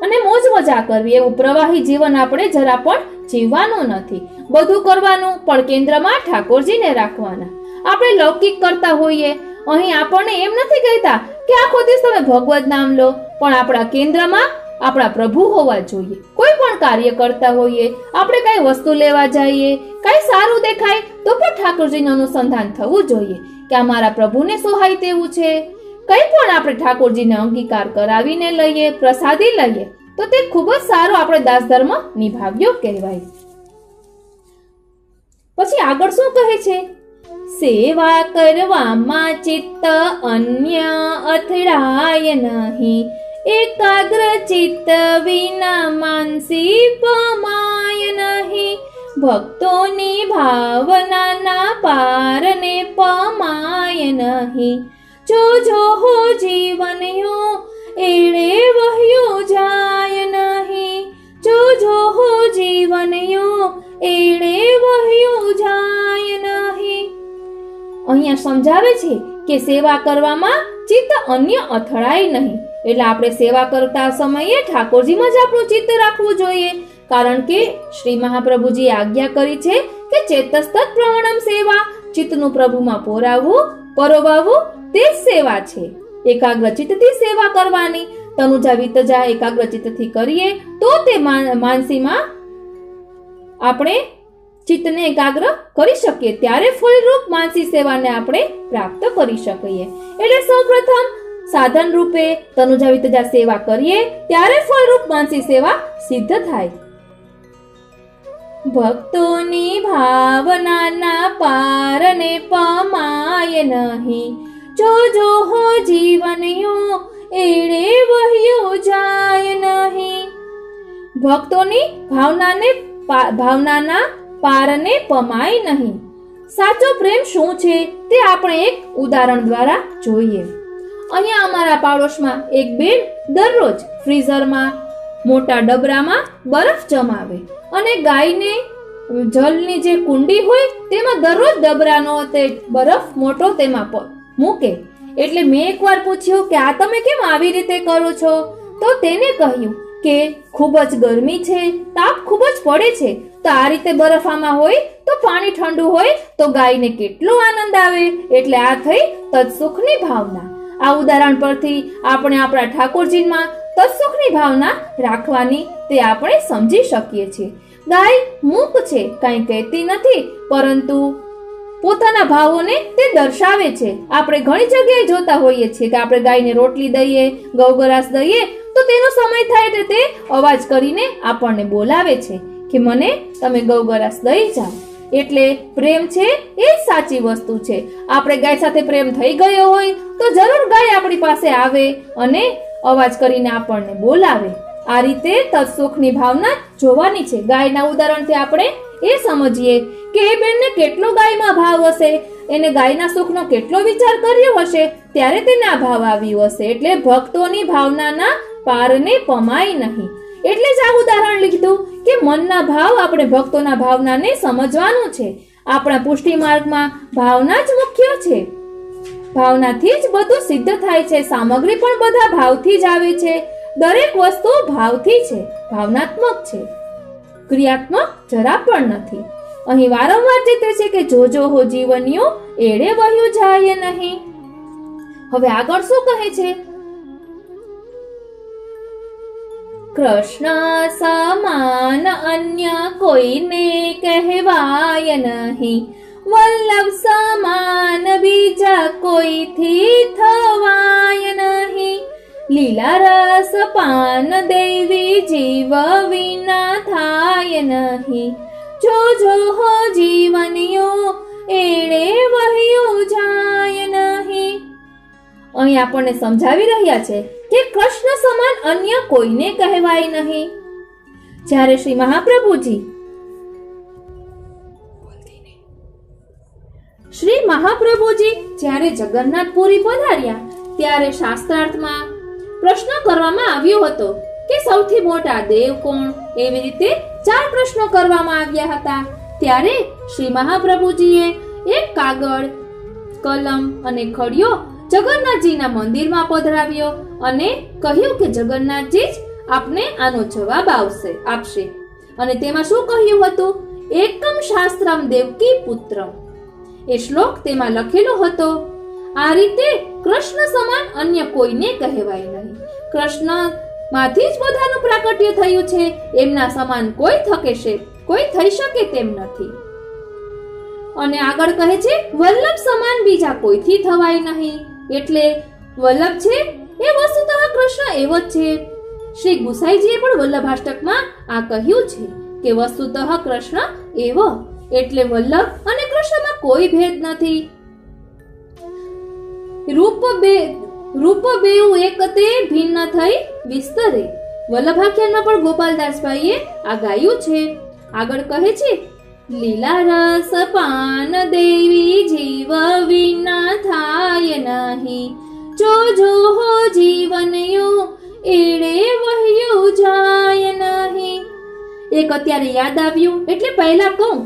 [SPEAKER 2] અને મોજ મજા કરવી એવું પ્રવાહી જીવન આપણે જરા પણ જીવવાનું નથી. બધું કરવાનું પણ કેન્દ્રમાં ઠાકોરજીને રાખવાના. આપણે લૌકિક કરતા હોઈએ, અહીં આપણને એમ નથી કહેતા કે આખો દિવસ તમે ભગવત નામ લો, પણ આપણા કેન્દ્રમાં આપણા પ્રભુ હોવા જોઈએ. કોઈ પણ કાર્ય કરતા હોઈએ, આપણે કઈ વસ્તુ લેવા જઈએ, કઈ સારું દેખાય તો પણ ઠાકોરજીનું અનુસંધાન થવું જોઈએ કે આ મારા પ્રભુને સોહાય તેવું છે. કઈ પણ આપણે ઠાકોરજીને અંગીકાર કરાવીને લઈએ, પ્રસાદી લઈએ તો તે ખૂબ જ સારો આપણે દાસ ધર્મ નિભાવ્યો કહેવાય. પછી આગળ શું કહે છે? સેવા કરવામાં ચિત્ત અન્ય અથડાય નહીં, એકાગ્ર ચિત્ત વિના માનસી પમાય નહીં, ભક્તોની ભાવનાના પારને પમાય નહીં, જો હો જીવનયો એળે વહ્યું જાય નહીં, જો હો જીવનયો એળે વહ્યું જાય નહીં. અહીંયા સમજાવે છે કે સેવા કરવામાં ચિત્ત અન્ય અથડાય નહીં. એટલે આપણે સેવા કરતા સમયે ઠાકોરજીમાં જ આપણું ચિત્ત રાખવું જોઈએ. કારણ કે શ્રી મહાપ્રભુજીએ આજ્ઞા કરી છે કે ચેતસ્તત પ્રવણમ સેવા, ચિત્તનું પ્રભુમાં પરોવાવું તે જ સેવા છે. એકાગ્ર ચિત્તથી સેવા કરવાની. તનુજા વિતજા એકાગ્ર ચિત્તથી કરીએ તો તે માનસીમાં આપણે ચિત્તને એકાગ્ર કરી શકીએ, ત્યારે ફળરૂપ માનસી સેવાને આપણે પ્રાપ્ત કરી શકીએ. એટલે સૌપ્રથમ સાધન રૂપે તનુજા વિતજા સેવા કરીએ ત્યારે ફળરૂપ માનસી સેવા સિદ્ધ થાય. ભક્તોની ભાવનાના પારને પમાય નહીં, જો હો જીવનયો એળે વહ્યું જાય નહીં. ભક્તોની ભાવનાના પારને પમાય નહીં. સાચો પ્રેમ શું છે તે આપણે એક ઉદાહરણ દ્વારા જોઈએ. અહીંયા અમારા પાડોશમાં એક બેન દરરોજ ફ્રીઝરમાં મોટા ડબરામાં બરફ જમાવે અને ગાયને જલની જે કુંડી હોય તેમાં દરરોજ ડબરાનો તે બરફ મોટો તેમાં મૂકે. એટલે મેં એકવાર પૂછ્યું કે આ તમે કેમ આવી રીતે કરો છો? તો તેને કહ્યું કે ખૂબ જ ગરમી છે, તાપ ખૂબ જ પડે છે, તો આ રીતે બરફ આમાં હોય તો પાણી ઠંડુ હોય તો ગાયને કેટલો આનંદ આવે. એટલે આ થઈ તત્સુખની ભાવના. આ ઉદાહરણ પરથી આપણે આપણા ઠાકોરજીમાં તત્સુખની ભાવના રાખવાની તે આપણે સમજી શકીએ છીએ. ગાય મૂક છે, કાંઈ કહેતી નથી, પરંતુ પોતાના ભાવોને તે દર્શાવે છે. આપણે ઘણી જગ્યાએ જોતા હોઈએ છીએ કે આપણે ગાયને રોટલી દઈએ, ગૌગરાસ દઈએ તો તેનો સમય થાય એટલે તે અવાજ કરીને આપણને બોલાવે છે કે મને તમે ગૌગરાસ દઈ જાઓ. એટલે પ્રેમ છે એ જ સાચી વસ્તુ છે. આપણે ગાય સાથે પ્રેમ થઈ ગયો હોય તો જરૂર ગાય આપણી પાસે આવે અને અવાજ કરીને આપણને બોલાવે. આ રીતે તત્સુખની ભાવના જોવાની છે. ગાયના ઉદાહરણથી આપણે એ સમજીએ કે એ બેનને કેટલો ગાયમાં ભાવ હશે. એને ગાયના સુખનો કેટલો વિચાર કર્યો હશે, ત્યારે તેને આ ભાવ આવ્યો હશે. એટલે ભક્તોની ભાવનાના પારને પમાય નહીં. એટલે જ આ ઉદાહરણ લીધું કે મનના ભાવ, આપણે ભક્તોના ભાવનાને સમજવાનું છે. આપણા પુષ્ટિ માર્ગમાં ભાવના જ મુખ્ય છે. ભાવનાથી જ બધું સિદ્ધ થાય છે. સામગ્રી પણ બધા ભાવથી જ આવે છે. દરેક વસ્તુ ભાવથી છે, ભાવનાત્મક છે, ક્રિયાત્મક જરા પણ નથી. અહીં વારંવાર જીતે છે કે જોજો હો જીવનિયું એળે વહ્યું જાય નહીં. હવે આગળ શું કહે છે? કૃષ્ણ સમાન અન્ય કોઈને કહેવાય નહીં, વલ્લભ સમાન બીજા કોઈથી થવાય નહીં. લીલા રસ પાન દેવી જીવ વિના થાય નહીં, જોજો હો જીવનિયું એળે વહ્યું જાય નહીં. અહીં આપણને સમજાવી રહ્યા છે કે કૃષ્ણ સમાન અન્ય કોઈને કહેવાય નહીં. જ્યારે શ્રી મહાપ્રભુજી જ્યારે જગન્નાથપુરી પધાર્યા ત્યારે શાસ્ત્રાર્થમાં પ્રશ્ન કરવામાં આવ્યો હતો કે સૌથી મોટા દેવ કોણ? એવી રીતે 4 પ્રશ્નો કરવામાં આવ્યા હતા. ત્યારે શ્રી મહાપ્રભુજીએ એક કાગળ, કલમ અને ખડિયો જગન્નાથજીના મંદિરમાં પધરાવ્યો અને કહ્યું કે જગન્નાથજી જ આપને આનો જવાબ આપશે. અને તેમાં શું કહ્યું હતું? એકમ શાસ્ત્રમ દેવકી પુત્રમ. એ શ્લોક તેમાં લખેલો હતો. આ રીતે કૃષ્ણ સમાન અન્ય કોઈને કહેવાય નહીં. કૃષ્ણ માંથી જ બધાનું પ્રાકટ્ય થયું છે. એમના સમાન કોઈ થઈ શકે તેમ નથી. અને આગળ કહે છે વલ્લભ સમાન બીજા કોઈથી થવાય નહીં. એટલે વલ્લભ છે એ વસ્તુતઃ કૃષ્ણ એવો જ છે. શ્રી ગુસાઈજીએ પણ વલ્લભાષ્ટકમાં આ કહ્યું છે કે વસ્તુતઃ કૃષ્ણ એવો, એટલે વલ્લભ અને કૃષ્ણમાં કોઈ ભેદ નથી. રૂપ બેઉ એક તે ભિન્ન થઈ વિસ્તરે. વલ્લભાખ્યાનમાં પણ ગોપાલદાસભાઈએ આ ગાયું છે. આગળ કહે છે લીલા રસ પાન દેવી જીવ વિના થાય નહીં, જોજો હો જીવનયું એળે વહ્યું જાય નહીં. એક અત્યારે યાદ આવ્યું એટલે પહેલા કહું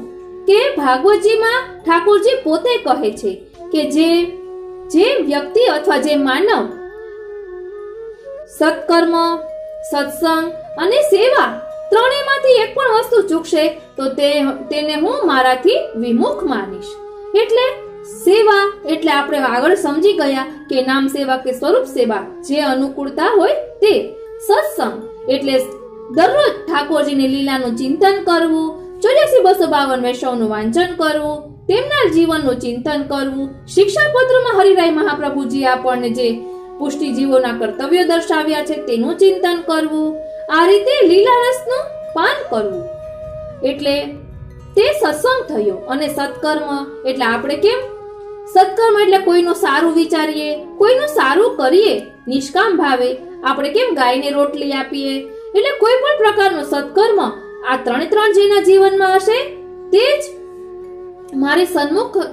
[SPEAKER 2] કે ભાગવતજીમાં ઠાકોરજી પોતે કહે છે કે જે વ્યક્તિ અથવા જે માનવ સત્કર્મ, સત્સંગ અને સેવા ત્રણેયમાંથી એક પણ વસ્તુ ચૂકશે તો તેને હું મારાથી વિમુખ માનીશ. એટલે સેવા એટલે આપણે આગળ સમજી ગયા કે નામ સેવા કે સ્વરૂપ સેવા, જે અનુકૂળતા હોય તે. સત્સંગ એટલે દરરોજ ઠાકોરજીની લીલાનું ચિંતન કરવું, 84,252 વૈષ્ણવનું વાંચન કરવું, તેમના જીવનનું ચિંતન કરવું. શિક્ષાપત્રમાં હરિરાય મહાપ્રભુજી આપણને જે પુષ્ટિ જીવોના કર્તવ્યો દર્શાવ્યા છે તેનું ચિંતન કરવું. આ રીતે લીલા રસનું પાન કરવું એટલે તે સત્સંગ થયો. અને સત્કર્મ એટલે આપણે કેમ સત્કર્મ એટલે કોઈનું સારું વિચારીએ, કોઈનું સારું કરીએ, નિષ્કામ ભાવે. આપણે કેમ ગાયને રોટલી આપીએ, એટલે કોઈ પણ પ્રકારનું સત્કર્મ. આ ત્રણ જેના જીવનમાં હશે તે જ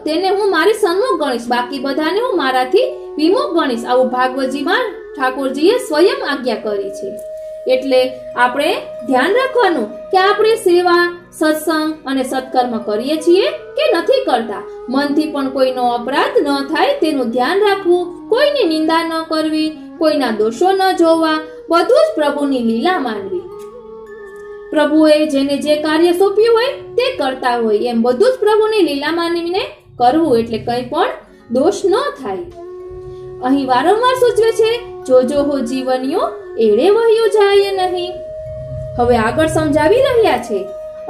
[SPEAKER 2] તેને હું મારી સન્મુખ ગણીશ, બાકી બધાને હું મારાથી વિમુખ ગણીશ. આવું ભાગવતજીમાં ઠાકોરજીએ સ્વયં આજ્ઞા કરી છે. એટલે આપણે ધ્યાન રાખવાનું કે આપણે સેવા, સત્સંગ અને સત્કર્મ કરીએ છીએ કે નથી કરતા. મનથી પણ કોઈનો અપરાધ ન થાય તેનું ધ્યાન રાખવું, કોઈની નિંદા ન કરવી, કોઈના દોષો ન જોવા, બધું જ પ્રભુની લીલા માનવી. પ્રભુએ જેને જે કાર્ય સોંપ્યું હોય તે કરતા હોય એમ બધું જ પ્રભુની લીલા માનીને કરવું, એટલે કંઈ પણ દોષ ન થાય. અહીં વારંવાર સૂચવે છે જોજો હો જીવનિયું એળે વહ્યું જાય નહીં. હવે આગળ સમજાવી રહ્યા છે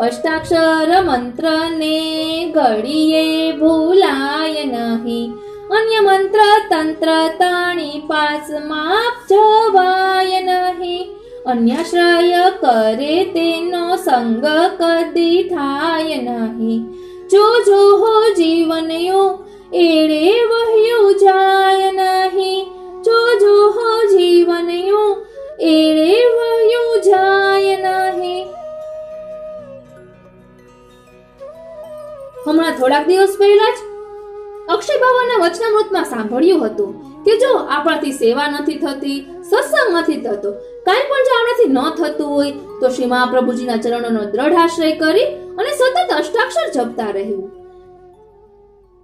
[SPEAKER 2] અષ્ટાક્ષર મંત્રને ઘડીએ ભૂલાય નહીં, અન્ય મંત્ર તંત્ર તાણી પાસમાં જવાય નહીં, અન્યાશ્રય કરે તેનો સંગ કદી થાય નહીં, જોજો હો જીવનયું એળે વહ્યું જાય નહીં, જોજો હો જીવનયું એળે વહ્યું જાય નહીં. હમણાં થોડાક દિવસ પહેલા જ અક્ષય બાવાના વચનામૃતમાં સાંભળ્યું હતું કે જો આપણાથી સેવા નથી થતી, સત્સંગ નથી થતો, કાંઈ પણ જો આપણાથી ન થતું હોય તો શ્રી મહાપ્રભુજીના ચરણોનો દ્રઢ આશ્રય કરી અને સતત અષ્ટાક્ષર જપતા રહેવું.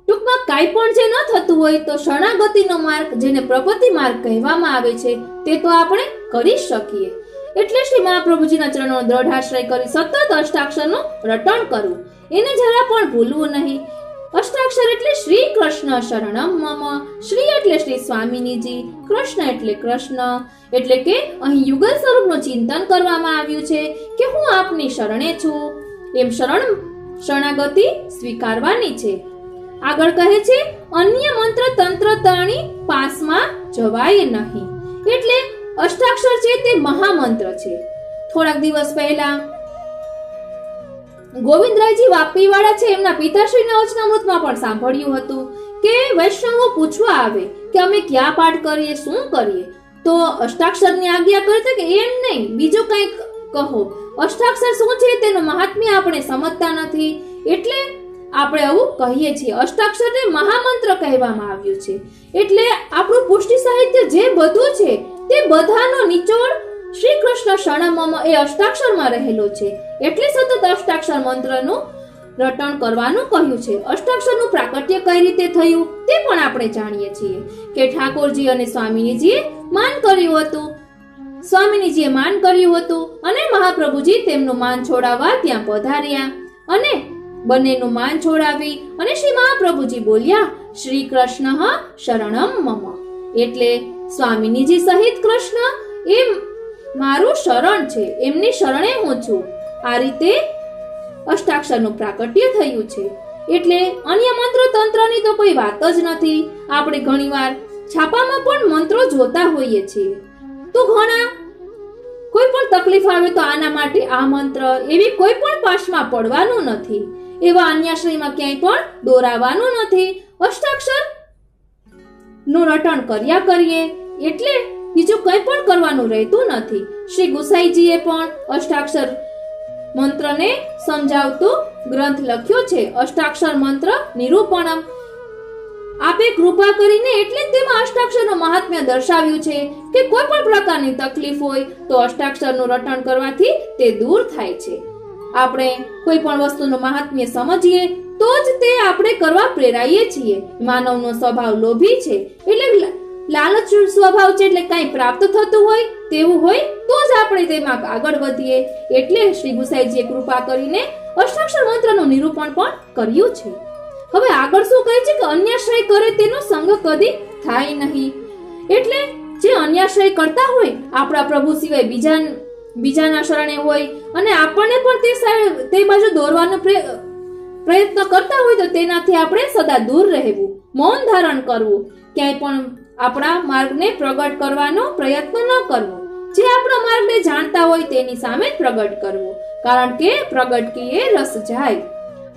[SPEAKER 2] ટૂંકમાં કાંઈ પણ જે ન થતું હોય તો શરણાગતિનો માર્ગ, જેને પ્રપત્તિ માર્ગ કહેવામાં આવે છે, તે તો આપણે કરી શકીએ. એટલે શ્રી મહાપ્રભુજીના ચરણોનો દ્રઢ આશ્રય કરી સતત અષ્ટાક્ષરનું રટણ કરવું, એને જરા પણ ભૂલવું નહીં. અષ્ટાક્ષર એટલે શ્રી કૃષ્ણ શરણમ મમ. શ્રી એટલે શ્રી સ્વામિનીજી, કૃષ્ણ એટલે કૃષ્ણ, એટલે કે અહીં યુગલ સ્વરૂપનું ચિંતન કરવામાં આવ્યું છે કે હું આપની શરણે છું, એમ શરણાગતિ સ્વીકારવાની છે. આગળ કહે છે અન્ય મંત્ર તંત્ર તણી પાસમાં જવાય નહીં. એટલે અષ્ટાક્ષર છે તે મહામંત્ર છે. થોડાક દિવસ પહેલા ગોવિંદરાયજી વાપીવાળા છે, એમના પિતાશ્રીના વચનામૃતમાં પણ સાંભળ્યું હતું કે વૈષ્ણવો પૂછવા આવે કે અમે ક્યાં પાઠ કરીએ, શું કરીએ, તો અષ્ટાક્ષરની આજ્ઞા કરતા કે એમ નહીં, બીજું કંઈક કહો. અષ્ટાક્ષર શું છે તેનું મહાત્મ્ય આપણે સમજતા નથી, એટલે આપણે આવું કહીએ છીએ. અષ્ટાક્ષરને મહામંત્ર કહેવામાં આવ્યું છે. એટલે આપણું પુષ્ટિ સાહિત્ય જે બધું છે તે બધાનો નિચોડ શ્રી કૃષ્ણ શરણમ એ અષ્ટાક્ષરમાં રહેલો છે. એટલે સતત અષ્ટાક્ષર મંત્રનું રટણ કરવાનું કહ્યું છે. અષ્ટાક્ષરનું પ્રાકટ્ય કઈ રીતે થયું તે પણ આપણે જાણીએ છીએ કે ઠાકોરજી અને સ્વામિનીજીએ માન કર્યું હતું. સ્વામિનીજીએ માન કર્યું હતું અને મહાપ્રભુજી તેમનું માન છોડાવવા ત્યાં પધાર્યા અને બંનેનું માન છોડાવી અને શ્રી મહાપ્રભુજી બોલ્યા શ્રી કૃષ્ણ શરણમ મમ. એટલે સ્વામિનીજી સહિત કૃષ્ણ એ મારું શરણ છે, એમની શરણે હું છું. આ રીતે અષ્ટાક્ષરનું પ્રાકટ્ય થયું છે. એટલે અન્ય મંત્ર તંત્રની તો કોઈ વાત જ નથી. આપણે ઘણીવાર છાપામાં પણ મંત્રો જોતા હોઈએ છીએ, તો ઘણા કોઈ પણ તકલીફ આવે તો આના માટે આ મંત્ર, એવી કોઈ પણ પાશમાં પડવાનું નથી, એવા અન્યાશ્રયમાં ક્યાંય પણ દોરાવાનું નથી. અષ્ટાક્ષર નું રટણ કર્યા કરીએ એટલે બીજું કંઈ પણ કરવાનું રહેતું નથી. શ્રી ગુસાઈજીએ પણ અષ્ટાક્ષર મંત્રને સમજાવતો ગ્રંથ લખ્યો છે, અષ્ટાક્ષર મંત્ર નિરૂપણમ. આપે કૃપા કરીને એટલે જ તેમાં અષ્ટાક્ષરનું મહાત્મ્ય દર્શાવ્યું છે કે કોઈ પણ પ્રકારની તકલીફ હોય તો અષ્ટાક્ષરનું રટણ કરવાથી તે દૂર થાય છે. આપણે કોઈ પણ વસ્તુનું મહાત્મ્ય સમજીએ તો જ તે આપણે કરવા પ્રેરાઈએ છીએ. માનવનો સ્વભાવ લોભી છે, એટલે લાલચ સ્વભાવ છે, એટલે કંઈ પ્રાપ્ત થતું હોય તેવું હોય તો જ આપણે તેમાં આગળ વધીએ. એટલે શ્રી ગુસાઈજીએ કૃપા કરીને અષ્ટાક્ષર મંત્રનું નિરૂપણ પણ કર્યું છે. હવે આગળ શું કહે છે કે અન્યાશ્રય કરે તેનો સંગ કદી થાય નહીં. એટલે જે અન્યાશ્રય કરતા હોય, આપણા પ્રભુ સિવાય બીજાના શરણે હોય અને આપણને પણ તે બાજુ દોરવાનો પ્રયત્ન કરતા હોય તો તેનાથી આપણે સદા દૂર રહેવું, મૌન ધારણ કરવું, ક્યાંય પણ આપણા માર્ગને પ્રગટ કરવાનો પ્રયત્ન ન કરવો. જે આપણા માર્ગને જાણતા હોય તેની સામે જ પ્રગટ કરવો, કારણ કે પ્રગટ કીએ રસ જાય.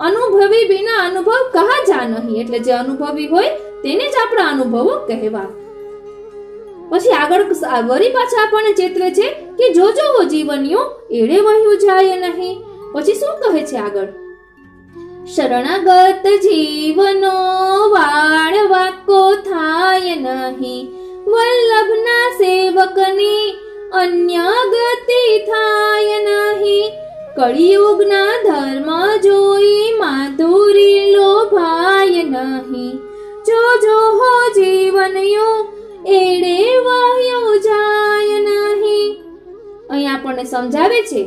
[SPEAKER 2] અનુભવી બિના અનુભવ કહા જા નહીં. એટલે જે અનુભવી હોય તેને જ આપણા અનુભવો કહેવા. પછી આગળ વરી પાછા આપણને ચેતવે છે કે જોજો હો જીવનીઓ એડે વહ્યું જાય નહીં. પછી શું કહે છે આગળ? શરણાગત જીવનો વાળ વાકો થાય નહીં, વલ્લભના સેવકની અન્ય ગતિ થાય નહીં. કળિયુગના ધર્મ જોઈ માધુરી લોભાય નહીં, જોજો હો જીવનયો એડે વહ્યું જાય નહીં. અહીં આપણને સમજાવે છે,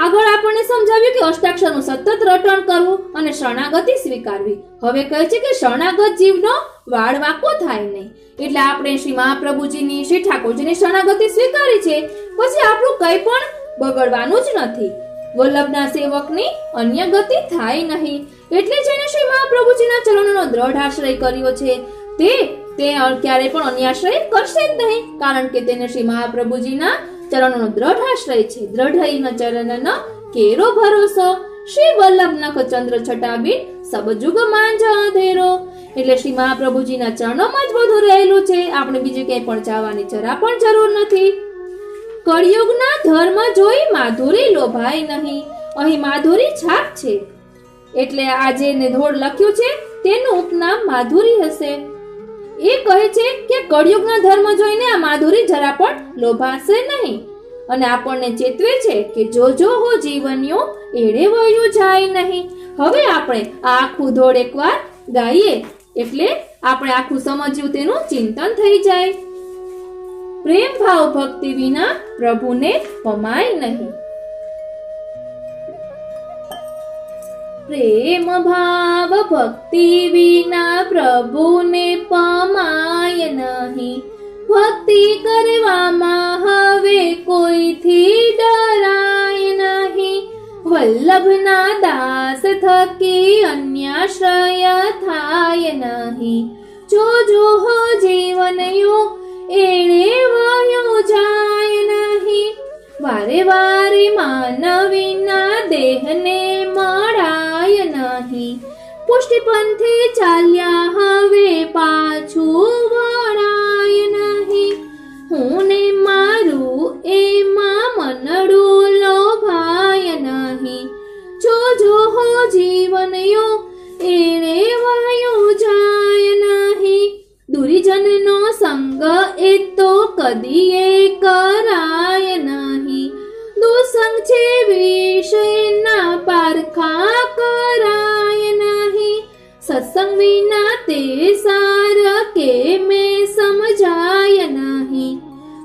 [SPEAKER 2] આગળ આપણને સમજાવ્યું કે અષ્ટાક્ષરનું સતત રટણ કરવું અને શરણાગતિ સ્વીકારવી. હવે કહે છે કે શરણાગત જીવનો વાળ વાકો થાય નહીં. એટલે આપણે શ્રી મહાપ્રભુજીની, શ્રી ઠાકોરજીની શરણાગતિ સ્વીકારી છે, પછી આપણું કંઈ પણ બગડવાનું જ નથી. વલ્લભના સેવકની અન્ય ગતિ થાય નહીં. એટલે જેને શ્રી મહાપ્રભુજીના ચરણોનો દ્રઢ આશ્રય કર્યો છે તે ક્યારે પણ અન્યાશ્રય કરશે જ નહીં, કારણ કે તેને શ્રી મહાપ્રભુજીના ચરણોનો દ્રઢ આશ્રય છે. દ્રઢ ચરણનો કેરો ભરોસો, શ્રી વલ્લભ નખ ચંદ્ર છટાબીન સબ જુગ માંજ અંધેરો. એટલે શ્રી મહાપ્રભુજીના ચરણોમાં જ બધું રહેલું છે. આપણે બીજે ક્યાંય પણ જવાની જરા પણ જરૂર નથી. કળિયુગના ધર્મ જોઈ માધુરી લોભાય નહીં. અહીં માધુરી છાપ છે, એટલે આ જે નિધોડ લખ્યું છે તે તેનું ઉપનામ માધુરી હશે. એ કહે છે કે કળિયુગનો ધર્મ જોઈને આ માધુરી જરા પણ લોભાશે નહીં અને આપણને ચેતવે છે કે જો હો જીવન્યો એળે વયું જાય નહીં. હવે આપણે આ આખું ધોળ એકવાર ગાઈએ એટલે આપણે આખું સમજ્યું તેનું ચિંતન થઈ જાય. પ્રેમ ભાવ ભક્તિ વિના પ્રભુને પમાય નહીં. પ્રેમ ભાવ ભક્તિ વિના પ્રભુને પમાય નહીં. ભક્તિ કરવામાં હવે કોઈથી ડરાય નહીં. વલ્લભના દાસ થકી અન્યાશ્રય થાય નહીં. જો હો જીવનયો એણે વયો જાય નહીં. વારે વારે માનવીના દેહને મળાય નહીં. પુષ્ટિ પંથે ચાલ્યા હવે પાછું વળાય નહીં. હું ને મારું એમાં મનડું લોભાય નહીં. જો હો જીવનયો એણે વયો જાય નહીં. દુર્જનનો સંગ એ તો કદીએ કરાય નહીં. દુસંગ છે વિષયના પારખા કરાય નહીં. સત્સંગ વિના તે સાર કે મેં સમજાય નહીં.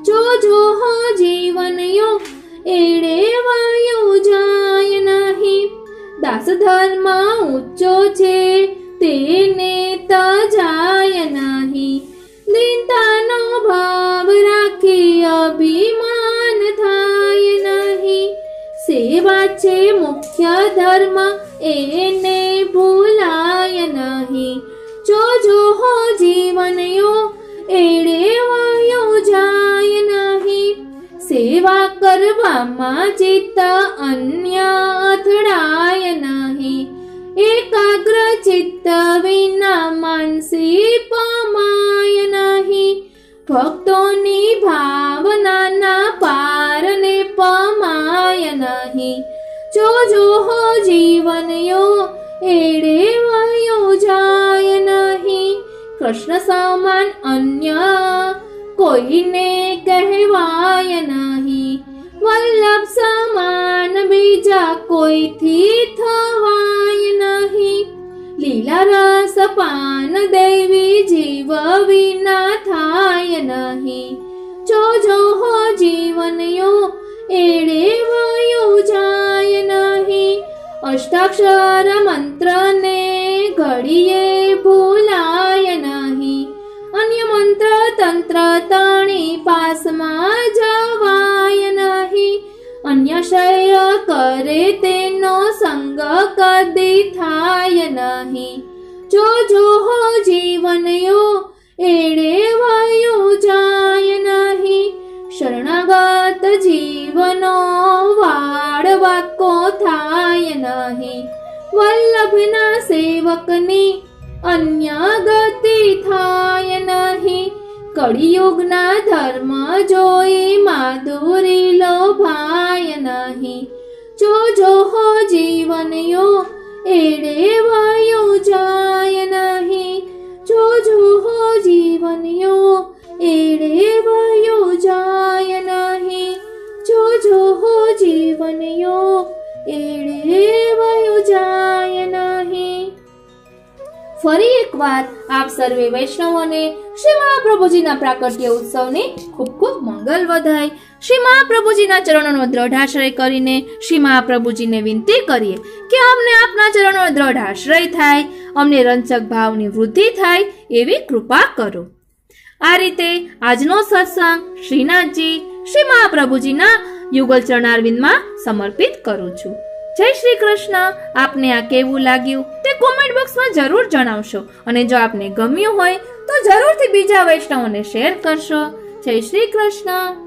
[SPEAKER 2] જો હો જીવનયો એળે વયો જાય નહીં. દાસ ધર્મ ઊંચો છે તેને તજાય નહીં. દીનતાનો ભાવ રાખી અભિમાન થાય નહીં. સેવા છે મુખ્ય ધર્મ એને ભૂલાય નહીં. જો હો જીવનયો એળે વયો જાય નહીં. સેવા કરવામાં ચિત્ત અન્ય અથડાય નહીં. એકાગ્ર ચિત્ત વિના માનસી પમાય નહીં. ભક્તોની ભાવનાના પારને પમાય નહીં. જો હો જીવનયો એળે વયો જાય નહીં. કૃષ્ણ સમાન અન્ય કોઈને કહેવાય નહીં. વલ્લભ સમાન બીજા કોઈથી થવાય નહીં. લીલા રસ પાન દેવી જીવ વિના થાય નહીં. જો હો જીવનયો એળે વયો જાય નહીં. અષ્ટાક્ષર મંત્રને ઘડીએ ભૂલાય નહીં. અન્ય મંત્ર તંત્ર તણી પાસમાં જવાય નહીં. અન્ય શય કરે તેનો સંગ કદી થાય નહીં. જો હો જીવનયો એળે વયો જાય નહીં. શરણાગત જીવનો વાળ વાકો થાય નહીં. વલ્લભના સેવકની અન્ય ગતિ થાય નહીં. કળિયુગના ધર્મ જોઈ માધુરી લોભાય નહીં. જો હો જીવનયો એળે વયો જાય નહીં. જો હો જીવનયો એળે વયો જાય નહીં. જો હો જીવનયો એળે વયો જાય નહીં. ફરી એકવાર આપ સર્વે વૈષ્ણવોને શ્રી મહાપ્રભુજીના પ્રાકટ્ય ઉત્સવની ખૂબ ખૂબ મંગલ વધાય. શ્રી મહાપ્રભુજીના ચરણોનો દ્રઢ આશ્રય કરીને શ્રી મહાપ્રભુજીને વિનંતી કરીએ કે અમને આપના ચરણોનો દ્રઢ આશ્રય થાય, અમને રંચક ભાવની વૃદ્ધિ થાય એવી કૃપા કરો. આ રીતે આજનો સત્સંગ શ્રીનાથજી શ્રી મહાપ્રભુજીના યુગલ ચરણારવિંદમાં સમર્પિત કરું છું. જય શ્રી કૃષ્ણ. આપને આ કેવું લાગ્યું તે કોમેન્ટ બોક્સમાં જરૂર જણાવશો અને જો આપને ગમ્યું હોય તો જરૂરથી બીજા વૈષ્ણવોને શેર કરશો. જય શ્રી કૃષ્ણ.